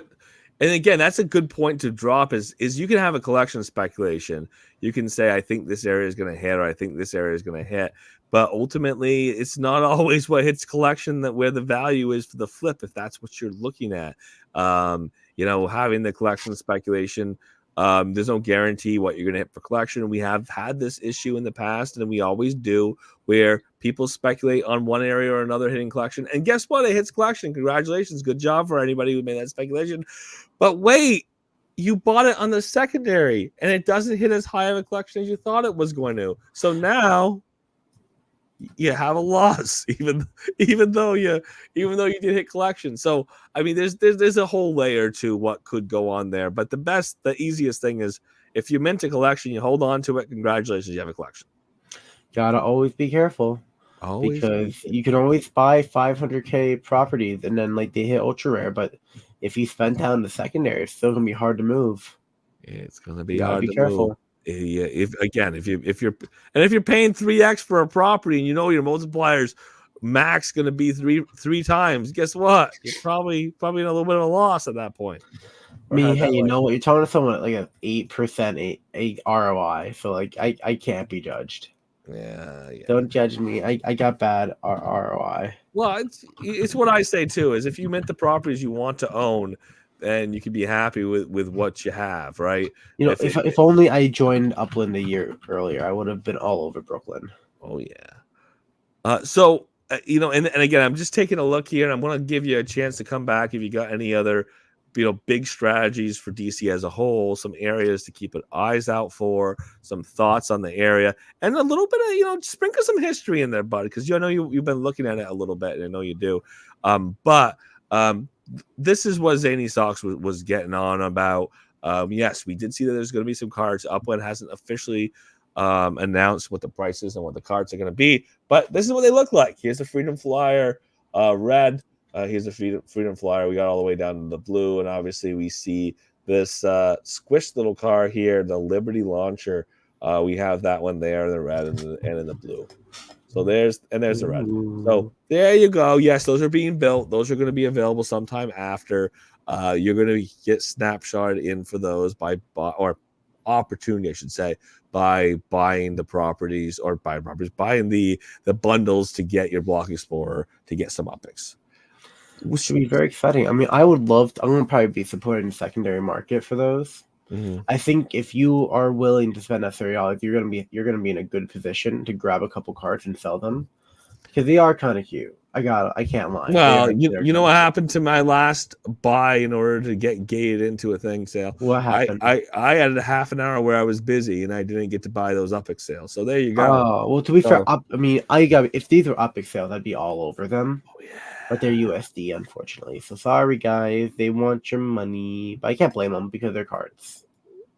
and again, that's a good point to drop. Is you can have a collection of speculation. You can say, I think this area is going to hit, or I think this area is going to hit. But ultimately, it's not always what hits collection that where the value is for the flip, if that's what you're looking at. Having the collection speculation, there's no guarantee what you're going to hit for collection. We have had this issue in the past, and we always do, where people speculate on one area or another hitting collection. And guess what? It hits collection. Congratulations. Good job for anybody who made that speculation. But wait, you bought it on the secondary, and it doesn't hit as high of a collection as you thought it was going to. So now you have a loss, even though you did hit collection. So I mean, there's a whole layer to what could go on there. But the easiest thing is if you mint a collection, you hold on to it. Congratulations, you have a collection. Gotta always be careful. Always, because you can always buy 500K properties and then like they hit ultra rare, but if you spend down the secondary, it's still gonna be hard to move. it's gonna be You gotta hard be to careful. move. Yeah, if you're paying 3x for a property and you know your multipliers max going to be three times, guess what? You're probably in a little bit of a loss at that point. I mean, hey, you know what? You're talking to someone at like an 8% ROI, so like I can't be judged. Yeah. Don't judge me. I got bad ROI. Well, it's what I say too. Is if you mint the properties you want to own, then you can be happy with what you have, right? You know, if only I joined Upland a year earlier, I would have been all over Brooklyn. Oh yeah. So and again, I'm just taking a look here, and I'm going to give you a chance to come back if you got any other, big strategies for DC as a whole, some areas to keep eyes out for, some thoughts on the area, and a little bit of sprinkle some history in there, bud, because you've been looking at it a little bit, and I know you do. But this is what Zany Socks was getting on about. Yes, we did see that there's going to be some cards. Upland hasn't officially announced what the prices and what the cards are going to be, but this is what they look like. Here's the Freedom Flyer red. Here's the Freedom Flyer. We got all the way down to the blue, and obviously we see this squished little car here, the Liberty Launcher. We have that one there, the red and in the blue. So there's the red. So there you go. Yes, those are being built. Those are going to be available sometime after. You're going to get snapshotted in for those or opportunity, I should say, by buying the properties or buying the bundles to get your Block Explorer to get some optics. Which should be very exciting. I mean, I would love to, I'm going to probably be supporting the secondary market for those. Mm-hmm. I think if you are willing to spend that $30, you're going to be in a good position to grab a couple cards and sell them because they are kind of cute. I can't lie. Well, you know what happened to my last buy in order to get gated into a thing sale? What happened? I had a half an hour where I was busy and I didn't get to buy those Upix sales. So there you go. Oh, well, to be fair, if these were Upix sales, I'd be all over them. Oh, yeah. But they're USD, unfortunately. So sorry, guys. They want your money. But I can't blame them because they're cards.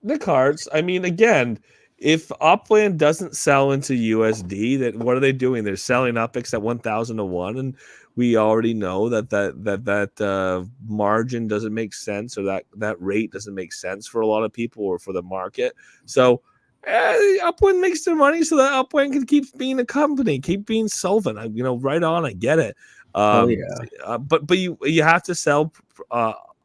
The cards. I mean, again, if Upland doesn't sell into USD, then what are they doing? They're selling Upix at 1,000 to 1, and we already know that margin doesn't make sense, or that rate doesn't make sense for a lot of people or for the market. So Upland makes their money so that Upland can keep being a company, keep being solvent. Right on. I get it. But you have to sell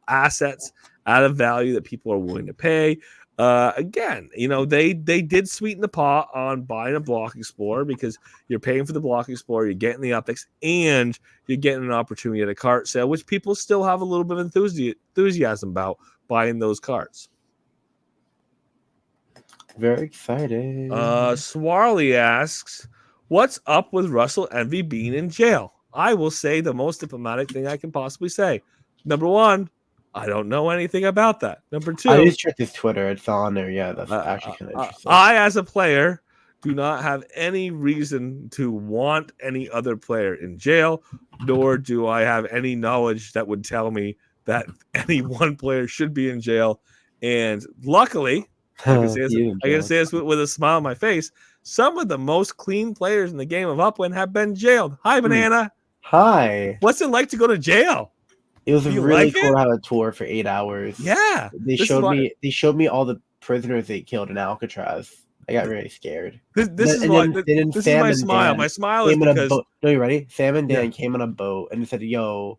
assets at a value that people are willing to pay. Again, they did sweeten the pot on buying a Block Explorer because you're paying for the Block Explorer, you're getting the Upix, and you're getting an opportunity at a cart sale, which people still have a little bit of enthusiasm about buying those cards. Very exciting. Swarley asks, what's up with Russell Envy being in jail? I will say the most diplomatic thing I can possibly say. Number one, I don't know anything about that. Number two, I just checked his Twitter. It's on there. Yeah, that's actually kind of interesting. I, as a player, do not have any reason to want any other player in jail, nor do I have any knowledge that would tell me that any one player should be in jail. And luckily, I can say this with a smile on my face, some of the most clean players in the game of Upland have been jailed. Hi, Banana. Hi. What's it like to go to jail? It was really cool to have a tour for 8 hours. Yeah. They showed me all the prisoners they killed in Alcatraz. I got really scared. This is my smile. My smile is because... No, you ready? Sam and Dan came on a boat and said, yo,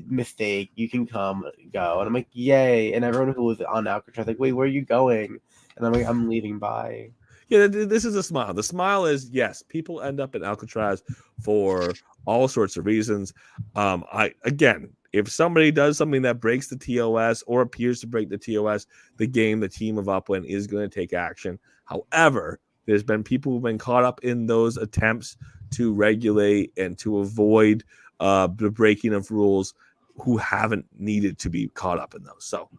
mistake, you can come, go. And I'm like, yay. And everyone who was on Alcatraz like, wait, where are you going? And I'm like, I'm leaving, bye. Yeah, this is a smile. The smile is, yes, people end up in Alcatraz for all sorts of reasons. If somebody does something that breaks the TOS or appears to break the TOS, the team of Upland is going to take action. However, there's been people who've been caught up in those attempts to regulate and to avoid the breaking of rules who haven't needed to be caught up in those. So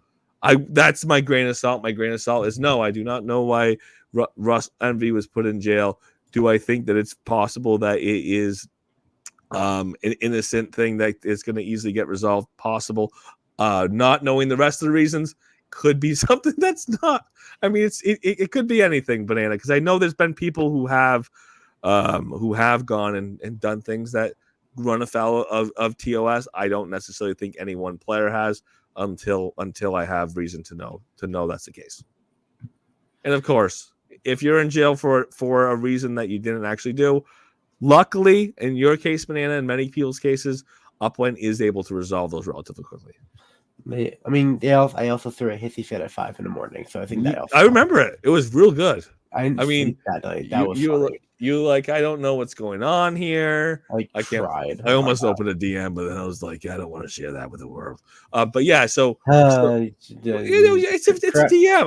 that's my grain of salt. My grain of salt is no, I do not know why Russ Envy was put in jail. Do I think that it's possible that it is an innocent thing that is going to easily get resolved? Possible. Not knowing the rest of the reasons could be something that's not. I mean, it could be anything, Banana, because I know there's been people who have gone and done things that run afoul of TOS. I don't necessarily think any one player has until I have reason to know that's the case. And of course, if you're in jail for a reason that you didn't actually do, luckily in your case, Banana, in many people's cases, Upland is able to resolve those relatively quickly. I mean, I also threw a hissy fit at 5 a.m, so I think that also. I remember it. It was real good. I mean, that night. That was funny. You like, I don't know what's going on here. I tried. I almost opened a DM, but then I was like, I don't want to share that with the world. But yeah, it's a DM.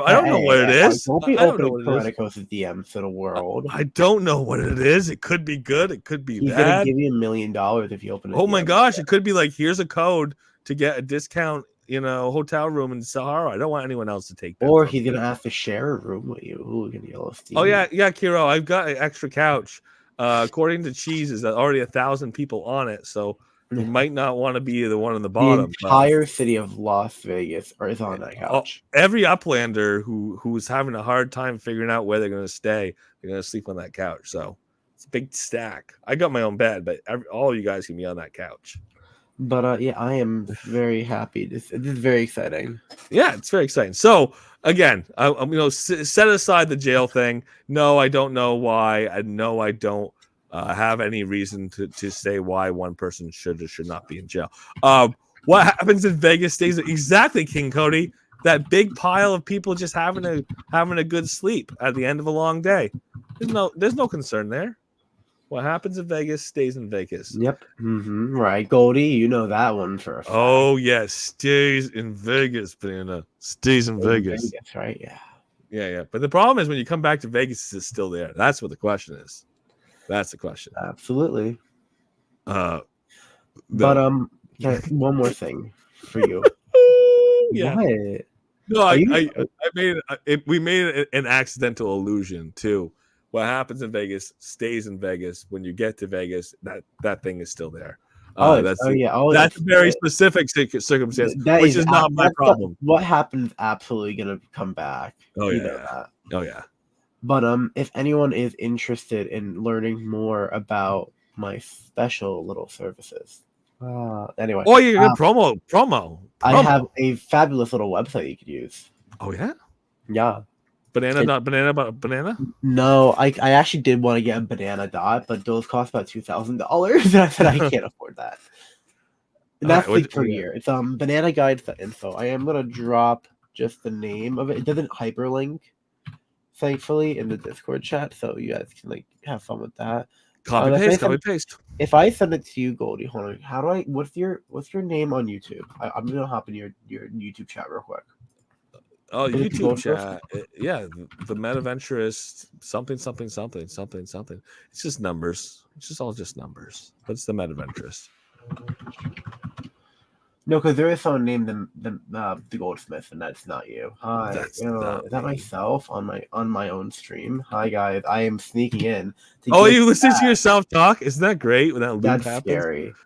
I don't know what it is. Don't be opening Korenikos' DMs to the world. I don't know what it is. It could be good. It could be bad. He's gonna give you $1 million if you open it. Oh my gosh! It could be like, here's a code to get a discount, hotel room in Sahara. I don't want anyone else to take that. Or he's gonna have to share a room with you. Ooh, gonna yell Oh yeah, Kiro. I've got an extra couch. According to Cheese, is already 1,000 people on it, so you might not want to be the one on the bottom. The entire city of Las Vegas is on that couch. Every Uplander who's having a hard time figuring out where they're going to stay, they're going to sleep on that couch. So it's a big stack. I got my own bed, but all of you guys can be on that couch. But I am very happy. This is very exciting. Yeah, it's very exciting. So again, set aside the jail thing. No, I don't know why. I know I don't have any reason to say why one person should or should not be in jail. What happens in Vegas stays exactly, King Cody. That big pile of people just having a good sleep at the end of a long day. There's no concern there. What happens in Vegas stays in Vegas. Yep. Mm-hmm. Right, Goldie, you know that one for a fact. Oh yes, stays in Vegas, Banana. Stays in Vegas. Right? Yeah. Yeah. But the problem is when you come back to Vegas, is it still there? That's what the question is. That's the question. Absolutely. But one more thing for you. Yeah. What? No, we made an accidental allusion to what happens in Vegas stays in Vegas. When you get to Vegas, that thing is still there. That's a very specific circumstance, which is not my problem. What happens absolutely going to come back. Oh yeah. But if anyone is interested in learning more about my special little services, anyway. Oh, you got promo. I have a fabulous little website you could use. Oh yeah. Yeah. Banana? No, I actually did want to get a banana dot, but those cost about $2,000, and I said I can't afford that. And that's per year. It's bananaguides.info. I am gonna drop just the name of it. It doesn't hyperlink, thankfully, in the Discord chat, so you guys can have fun with that. Copy paste. If I send it to you, Goldie, hold on. How do I? What's your name on YouTube? I'm gonna hop in your YouTube chat real quick. Oh, YouTube chat. Yeah, the Metaventurist something. It's just numbers. It's just all numbers. But it's the Metaventurist. No, because there is someone named the Goldsmith, and that's not you. Hi, That's not is that me. myself on my own stream? Hi guys, I am sneaking in to Oh, get. you listen to yourself talk? Isn't that great when that loop That's happens? scary. Oh,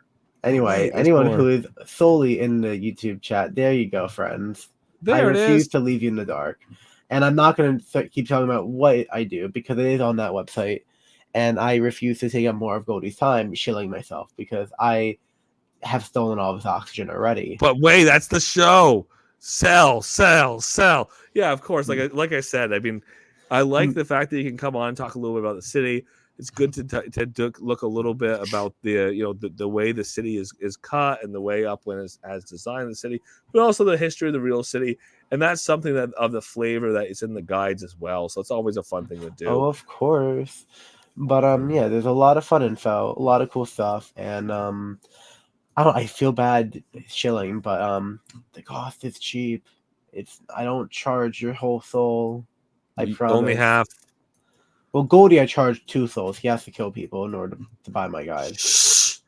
Anyway, wait, there's anyone more. who is solely in the YouTube chat, there you go, friends. I There it refuse is. to leave you in the dark, and I'm not going to keep talking about what I do because it is on that website, and I refuse to take up more of Goldie's time shilling myself because I have stolen all of his oxygen already. But wait, that's the show. Sell, sell, sell. Yeah, of course. Like I said, I mean, I like the fact that you can come on and talk a little bit about the city. It's good to look a little bit about the way the city is cut and the way Upland has designed the city, but also the history of the real city. And that's something that of the flavor that is in the guides as well. So it's always a fun thing to do. Oh, of course. But yeah, there's a lot of fun info, a lot of cool stuff, and I feel bad shilling, but the cost is cheap. I don't charge your whole soul. I promise. Only half. Well, Goldie, I charge 2 souls. He has to kill people in order to buy my guide. Shh.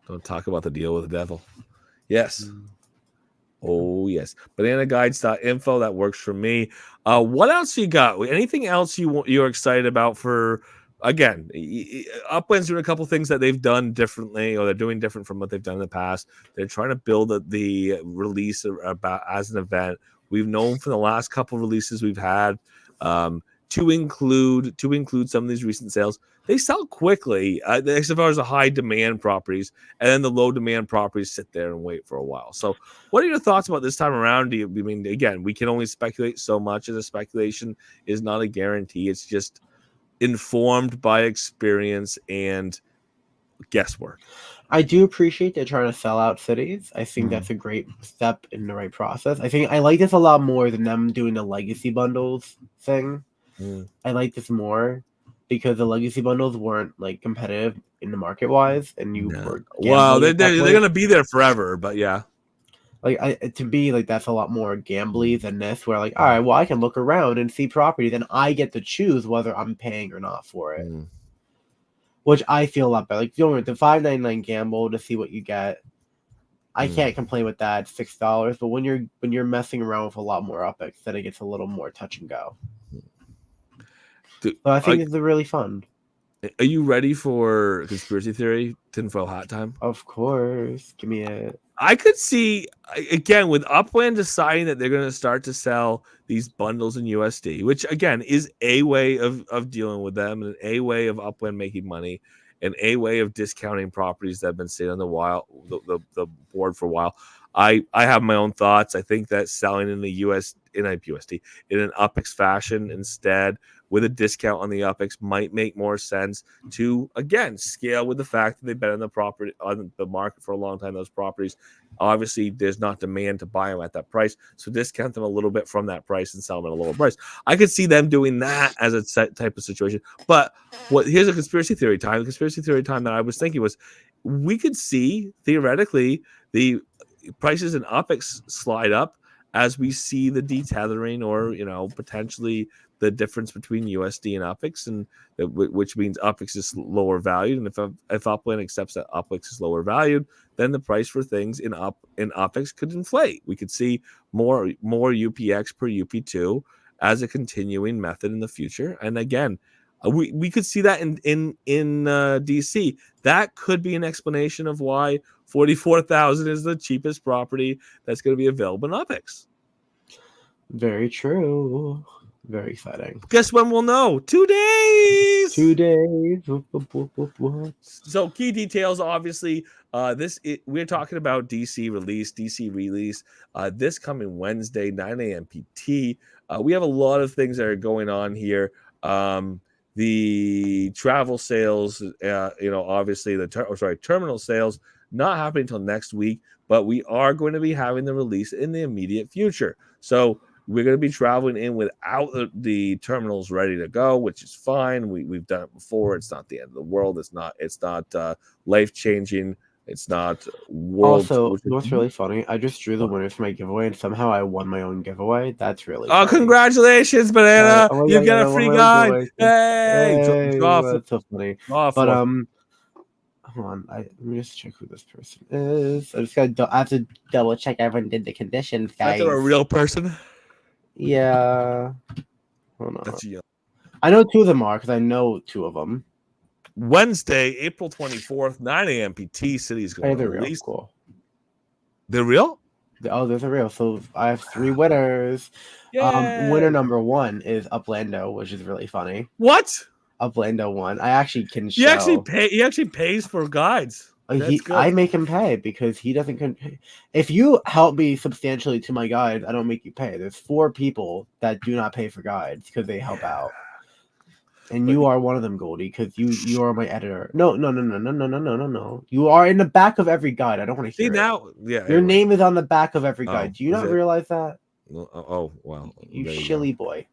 Don't talk about the deal with the devil. Yes. Oh, yes. BananaGuides.info. That works for me. What else you got? Anything else you're excited about for, again, Upland's doing a couple things that they've done differently, or they're doing different from what they've done in the past. They're trying to build the release about as an event. We've known from the last couple releases we've had to include some of these recent sales. They sell quickly, as far as the high demand properties, and then the low demand properties sit there and wait for a while. So, what are your thoughts about this time around? I mean, again, we can only speculate so much, and the speculation is not a guarantee. It's just informed by experience and guesswork. I do appreciate they're trying to sell out cities. I think that's a great step in the right process. I think I like this a lot more than them doing the legacy bundles thing. I like this more because the legacy bundles weren't like competitive in the market wise, and you were well, they're gonna be there forever. But yeah, like to be like that's a lot more gambly than this, where like, all right, well, I can look around and see properties, and I get to choose whether I'm paying or not for it, which I feel a lot better. Like, the $5.99 gamble to see what you get, I can't complain with that. $6, but when you're messing around with a lot more UpX, then it gets a little more touch and go. So I think it's really fun. Are you ready for conspiracy theory tinfoil hat time? Of course. Give me it. I could see, again, with Upland deciding that they're going to start to sell these bundles in USD, which, again, is a way of dealing with them and a way of Upland making money and a way of discounting properties that have been sitting on the board for a while. I have my own thoughts. I think that selling in the in an UpX fashion instead with a discount on the UpX might make more sense to, again, scale with the fact that they've been on the market for a long time. Those properties, obviously, there's not demand to buy them at that price, so discount them a little bit from that price and sell them at a lower price. I could see them doing that as a set type of situation. But here's a conspiracy theory time. The conspiracy theory time that I was thinking was we could see, theoretically, the prices in UpX slide up as we see the detethering or, potentially the difference between USD and UpX, and which means UpX is lower valued. And if Upland accepts that UpX is lower valued, then the price for things in UpX could inflate. We could see more UPX per UP2 as a continuing method in the future. And again, we could see that in DC. That could be an explanation of why 44,000 is the cheapest property that's going to be available in UpX. Very true. Very exciting. Guess when we'll know? 2 days. 2 days. So key details, obviously, we're talking about DC release this coming Wednesday, 9 a.m. PT. We have a lot of things that are going on here. The travel sales, obviously terminal sales not happening until next week, but we are going to be having the release in the immediate future. So we're going to be traveling in without the terminals ready to go, which is fine. We've done it before. It's not the end of the world. It's not life changing. It's not world. Also, what's really funny? I just drew the winners for my giveaway, and somehow I won my own giveaway. That's really funny. Congratulations, Banana! You get a free guide. Hey, that's so funny. But hold on. Let me just check who this person is. I have to double check everyone did the conditions, I guys. thought a real person. Yeah. Hold on. That's you. I know two of them are because I know two of them. Wednesday, April 24th, 9 a.m. PT City is Hey, going to they're real. release. Cool. They're real? Oh, there's a real. So I have 3 winners. Winner number 1 is Uplando, which is really funny. What? Uplando won. I actually can show. He actually pays for guides. That's good. I make him pay because he doesn't. If you help me substantially to my guides, I don't make you pay. There's 4 people that do not pay for guides because they help out, and you are one of them, Goldie, because you are my editor. No. You are in the back of every guide. I don't want to hear it. Now, yeah. Your name is on the back of every guide. Do you not realize that? Oh, wow. You shilly boy.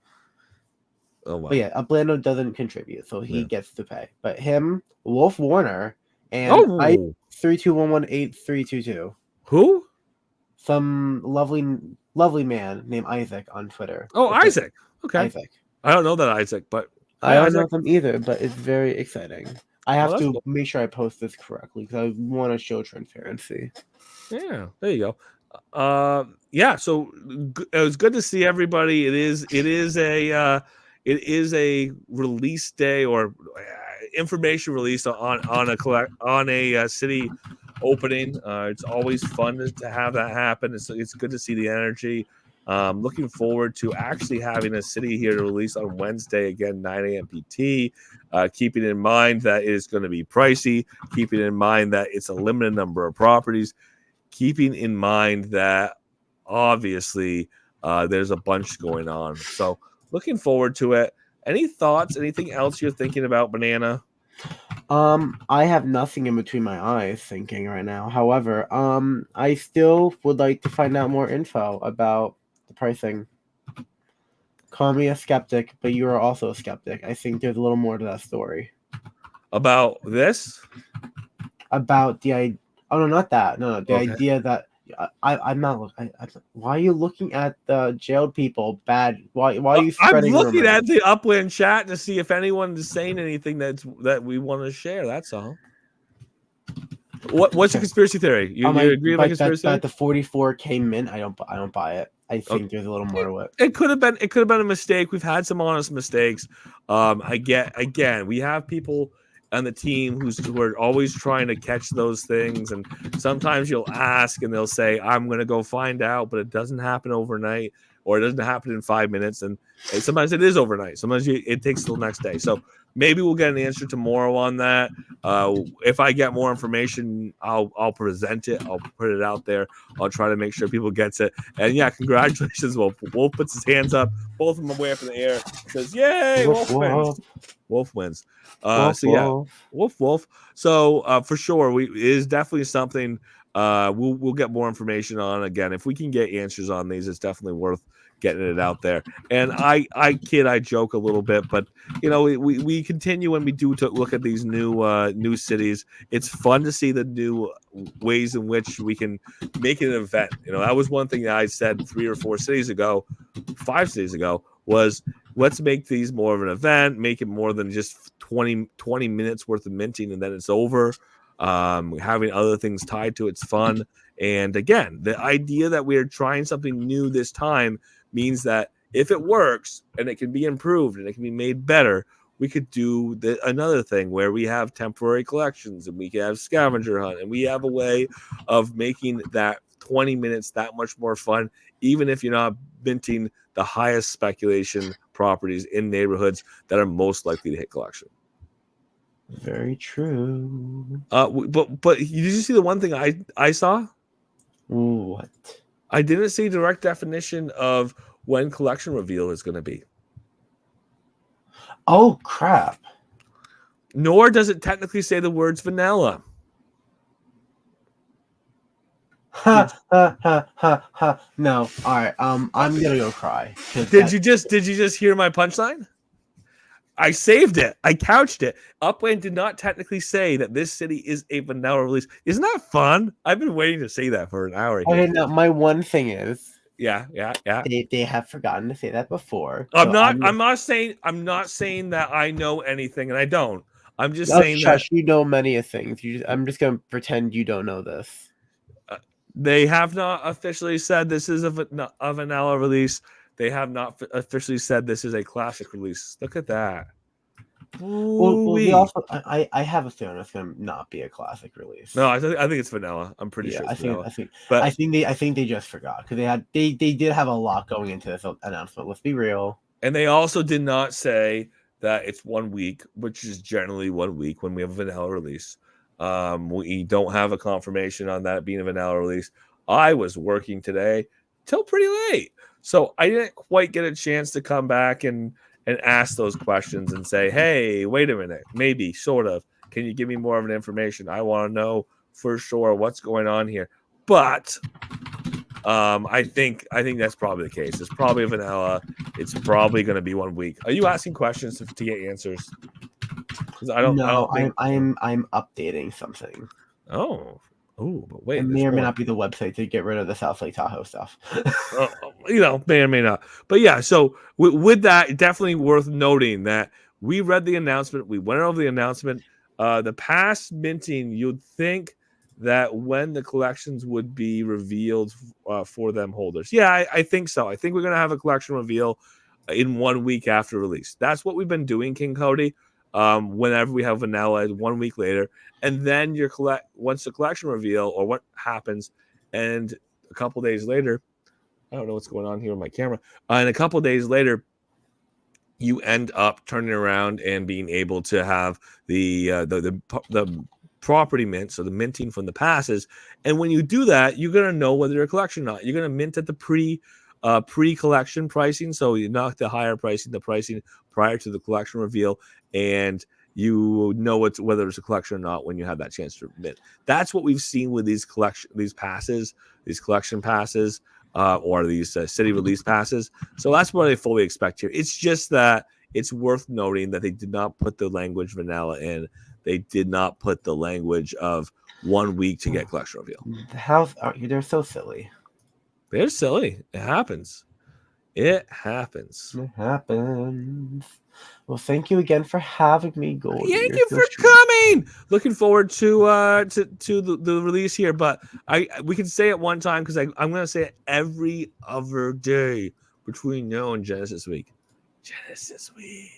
Oh, wow. But yeah, Uplando doesn't contribute, so he gets to pay. But him, Wolf Warner, and I 32118322. Who? Some lovely man named Isaac on Twitter. Oh, Isaac. Okay. Isaac. I don't know that Isaac, but I don't know them either, but it's very exciting. I have to cool. make sure I post this correctly because I want to show transparency. Yeah, there you go. Yeah, so it was good to see everybody. It is a release day or information release on a city opening. It's always fun to have that happen. It's good to see the energy. Looking forward to actually having a city here to release on Wednesday again, 9 a.m. PT. Keeping in mind that it is going to be pricey. Keeping in mind that it's a limited number of properties. Keeping in mind that obviously there's a bunch going on. So looking forward to it. Any thoughts? Anything else you're thinking about, Banana? I have nothing in between my eyes thinking right now. However, I still would like to find out more info about the pricing. Call me a skeptic, but you are also a skeptic. I think there's a little more to that story. About this? About the idea. Oh, no, not that. No, the idea that I'm not. Why are you looking at the jailed people bad? Why are you spreading I'm looking rumors? at the Upland chat to see if anyone is saying anything that we want to share. That's all. What's your conspiracy theory? You agree with my conspiracy theory? That the 44 came in. I don't buy it. I think there's a little more to it. It could have been a mistake. We've had some honest mistakes. We have people on the team who are always trying to catch those things, and sometimes you'll ask and they'll say, I'm going to go find out, but it doesn't happen overnight, or it doesn't happen in 5 minutes, and sometimes it is overnight. Sometimes it takes till the next day. So maybe we'll get an answer tomorrow on that. If I get more information, I'll present it. I'll put it out there. I'll try to make sure people gets it. And yeah, congratulations, Wolf. Wolf puts his hands up, both of them way up in the air. Says, "Yay, Wolf wins!" Wolf wins. Wolf. So for sure, it is definitely something. We'll get more information on. Again, if we can get answers on these, it's definitely worth getting it out there. And I joke a little bit, but we continue when we do to look at these new cities. It's fun to see the new ways in which we can make it an event. That was one thing that I said 3 or 4 cities ago, 5 cities ago, was let's make these more of an event, make it more than just 20 minutes worth of minting and then it's over. Having other things tied to it's fun. And again, the idea that we're trying something new this time means that if it works and it can be improved and it can be made better, we could do another thing where we have temporary collections and we can have scavenger hunt and we have a way of making that 20 minutes that much more fun, even if you're not minting the highest speculation properties in neighborhoods that are most likely to hit collection. Very true. But did you see the one thing I saw? What? I didn't see direct definition of when collection reveal is going to be. Oh crap! Nor does it technically say the words vanilla. Ha. No. All right. I'm gonna go cry. Did you just hear my punchline? I saved it. I couched it. Upland did not technically say that this city is a vanilla release. Isn't that fun? I've been waiting to say that for an hour. Okay, now my one thing is, yeah. They have forgotten to say that before. I'm not saying that I know anything, and I don't. I'm just Oh, saying that shush, you know many of things. I'm just gonna pretend you don't know this. they have not officially said this is a vanilla release. They have not officially said this is a classic release. Look at that. Well, they also, I have a feeling it's gonna not be a classic release. No, I think it's vanilla. I'm pretty sure it's vanilla. I think they just forgot because they did have a lot going into this announcement. Let's be real. And they also did not say that it's 1 week, which is generally 1 week when we have a vanilla release. We don't have a confirmation on that being a vanilla release. I was working today till pretty late, so I didn't quite get a chance to come back and ask those questions and say, hey, wait a minute, maybe, sort of. Can you give me more of an information? I want to know for sure what's going on here. But I think that's probably the case. It's probably a vanilla. It's probably going to be 1 week. Are you asking questions to get answers? I'm updating something. Oh, but wait. It may or may not be the website to get rid of the South Lake Tahoe stuff. May or may not. But yeah, so with that, definitely worth noting that we read the announcement. We went over the announcement. The past minting, you'd think that when the collections would be revealed for them holders. Yeah, I think so. I think we're going to have a collection reveal in 1 week after release. That's what we've been doing, King Cody. Whenever we have vanilla 1 week later, and then once the collection reveal or what happens, and a couple days later, I don't know what's going on here with my camera. And a couple days later, you end up turning around and being able to have the property mint, so the minting from the passes. And when you do that, you're gonna know whether you're a collection or not. You're gonna mint at the pre-collection pricing, so you knock the higher pricing, the pricing prior to the collection reveal, and you know whether it's a collection or not when you have that chance to mint. That's what we've seen with these collection passes, these collection passes, or these city release passes. So that's what I fully expect here. It's just that it's worth noting that they did not put the language vanilla in. They did not put the language of 1 week to get collection reveal. They're so silly. They're silly. It happens. It happens. Well, thank you again for having me, Goldie. Thank you for coming. Looking forward to the release here, but we can say it one time because I'm going to say it every other day between now and Genesis Week. Genesis Week.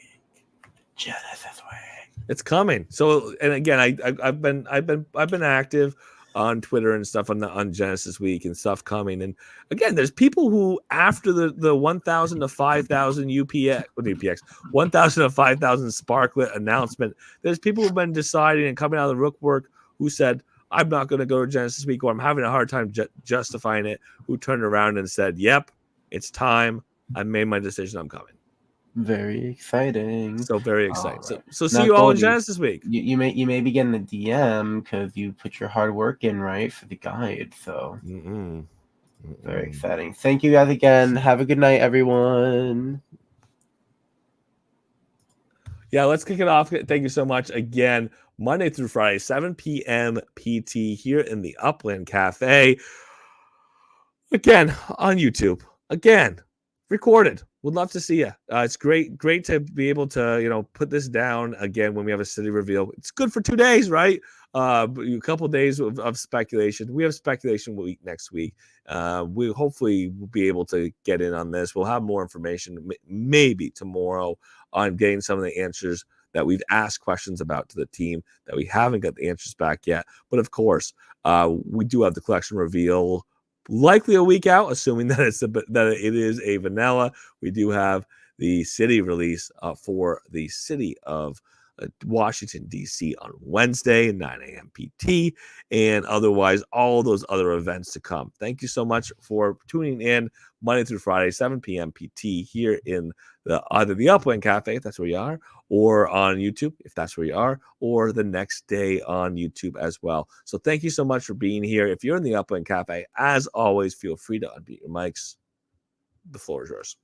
It's coming. So, and again, I've been active on Twitter and stuff on Genesis Week and stuff coming. And again, there's people who after the 1,000 to 5,000 UPX 1,000 to 5,000 Sparklet announcement, there's people who've been deciding and coming out of the Rookwork who said, I'm not going to go to Genesis Week, or I'm having a hard time justifying it, who turned around and said, yep, it's time. I made my decision. I'm coming. Very exciting. So very exciting. Right. So see you all in Genesis Week. You may be getting a DM because you put your hard work in, right, for the guide. So very exciting. Thank you guys again. Have a good night, everyone. Yeah, let's kick it off. Thank you so much again. Monday through Friday, 7 p.m. PT here in the Upland Cafe. Again, on YouTube. Again, recorded. Would love to see you. It's great to be able to, put this down again when we have a city reveal. It's good for 2 days, right? A couple of days of speculation. We have speculation week next week. We hopefully will be able to get in on this. We'll have more information maybe tomorrow on getting some of the answers that we've asked questions about to the team that we haven't got the answers back yet. But of course, we do have the collection reveal likely a week out, assuming that it is a vanilla. We do have the city release for the city of Washington, D.C. on Wednesday, 9 a.m. PT, and otherwise all those other events to come. Thank you so much for tuning in Monday through Friday, 7 p.m. PT here in either the Upland Cafe, if that's where you are, or on YouTube, if that's where you are, or the next day on YouTube as well. So thank you so much for being here. If you're in the Upland Cafe, as always, feel free to unmute your mics. The floor is yours.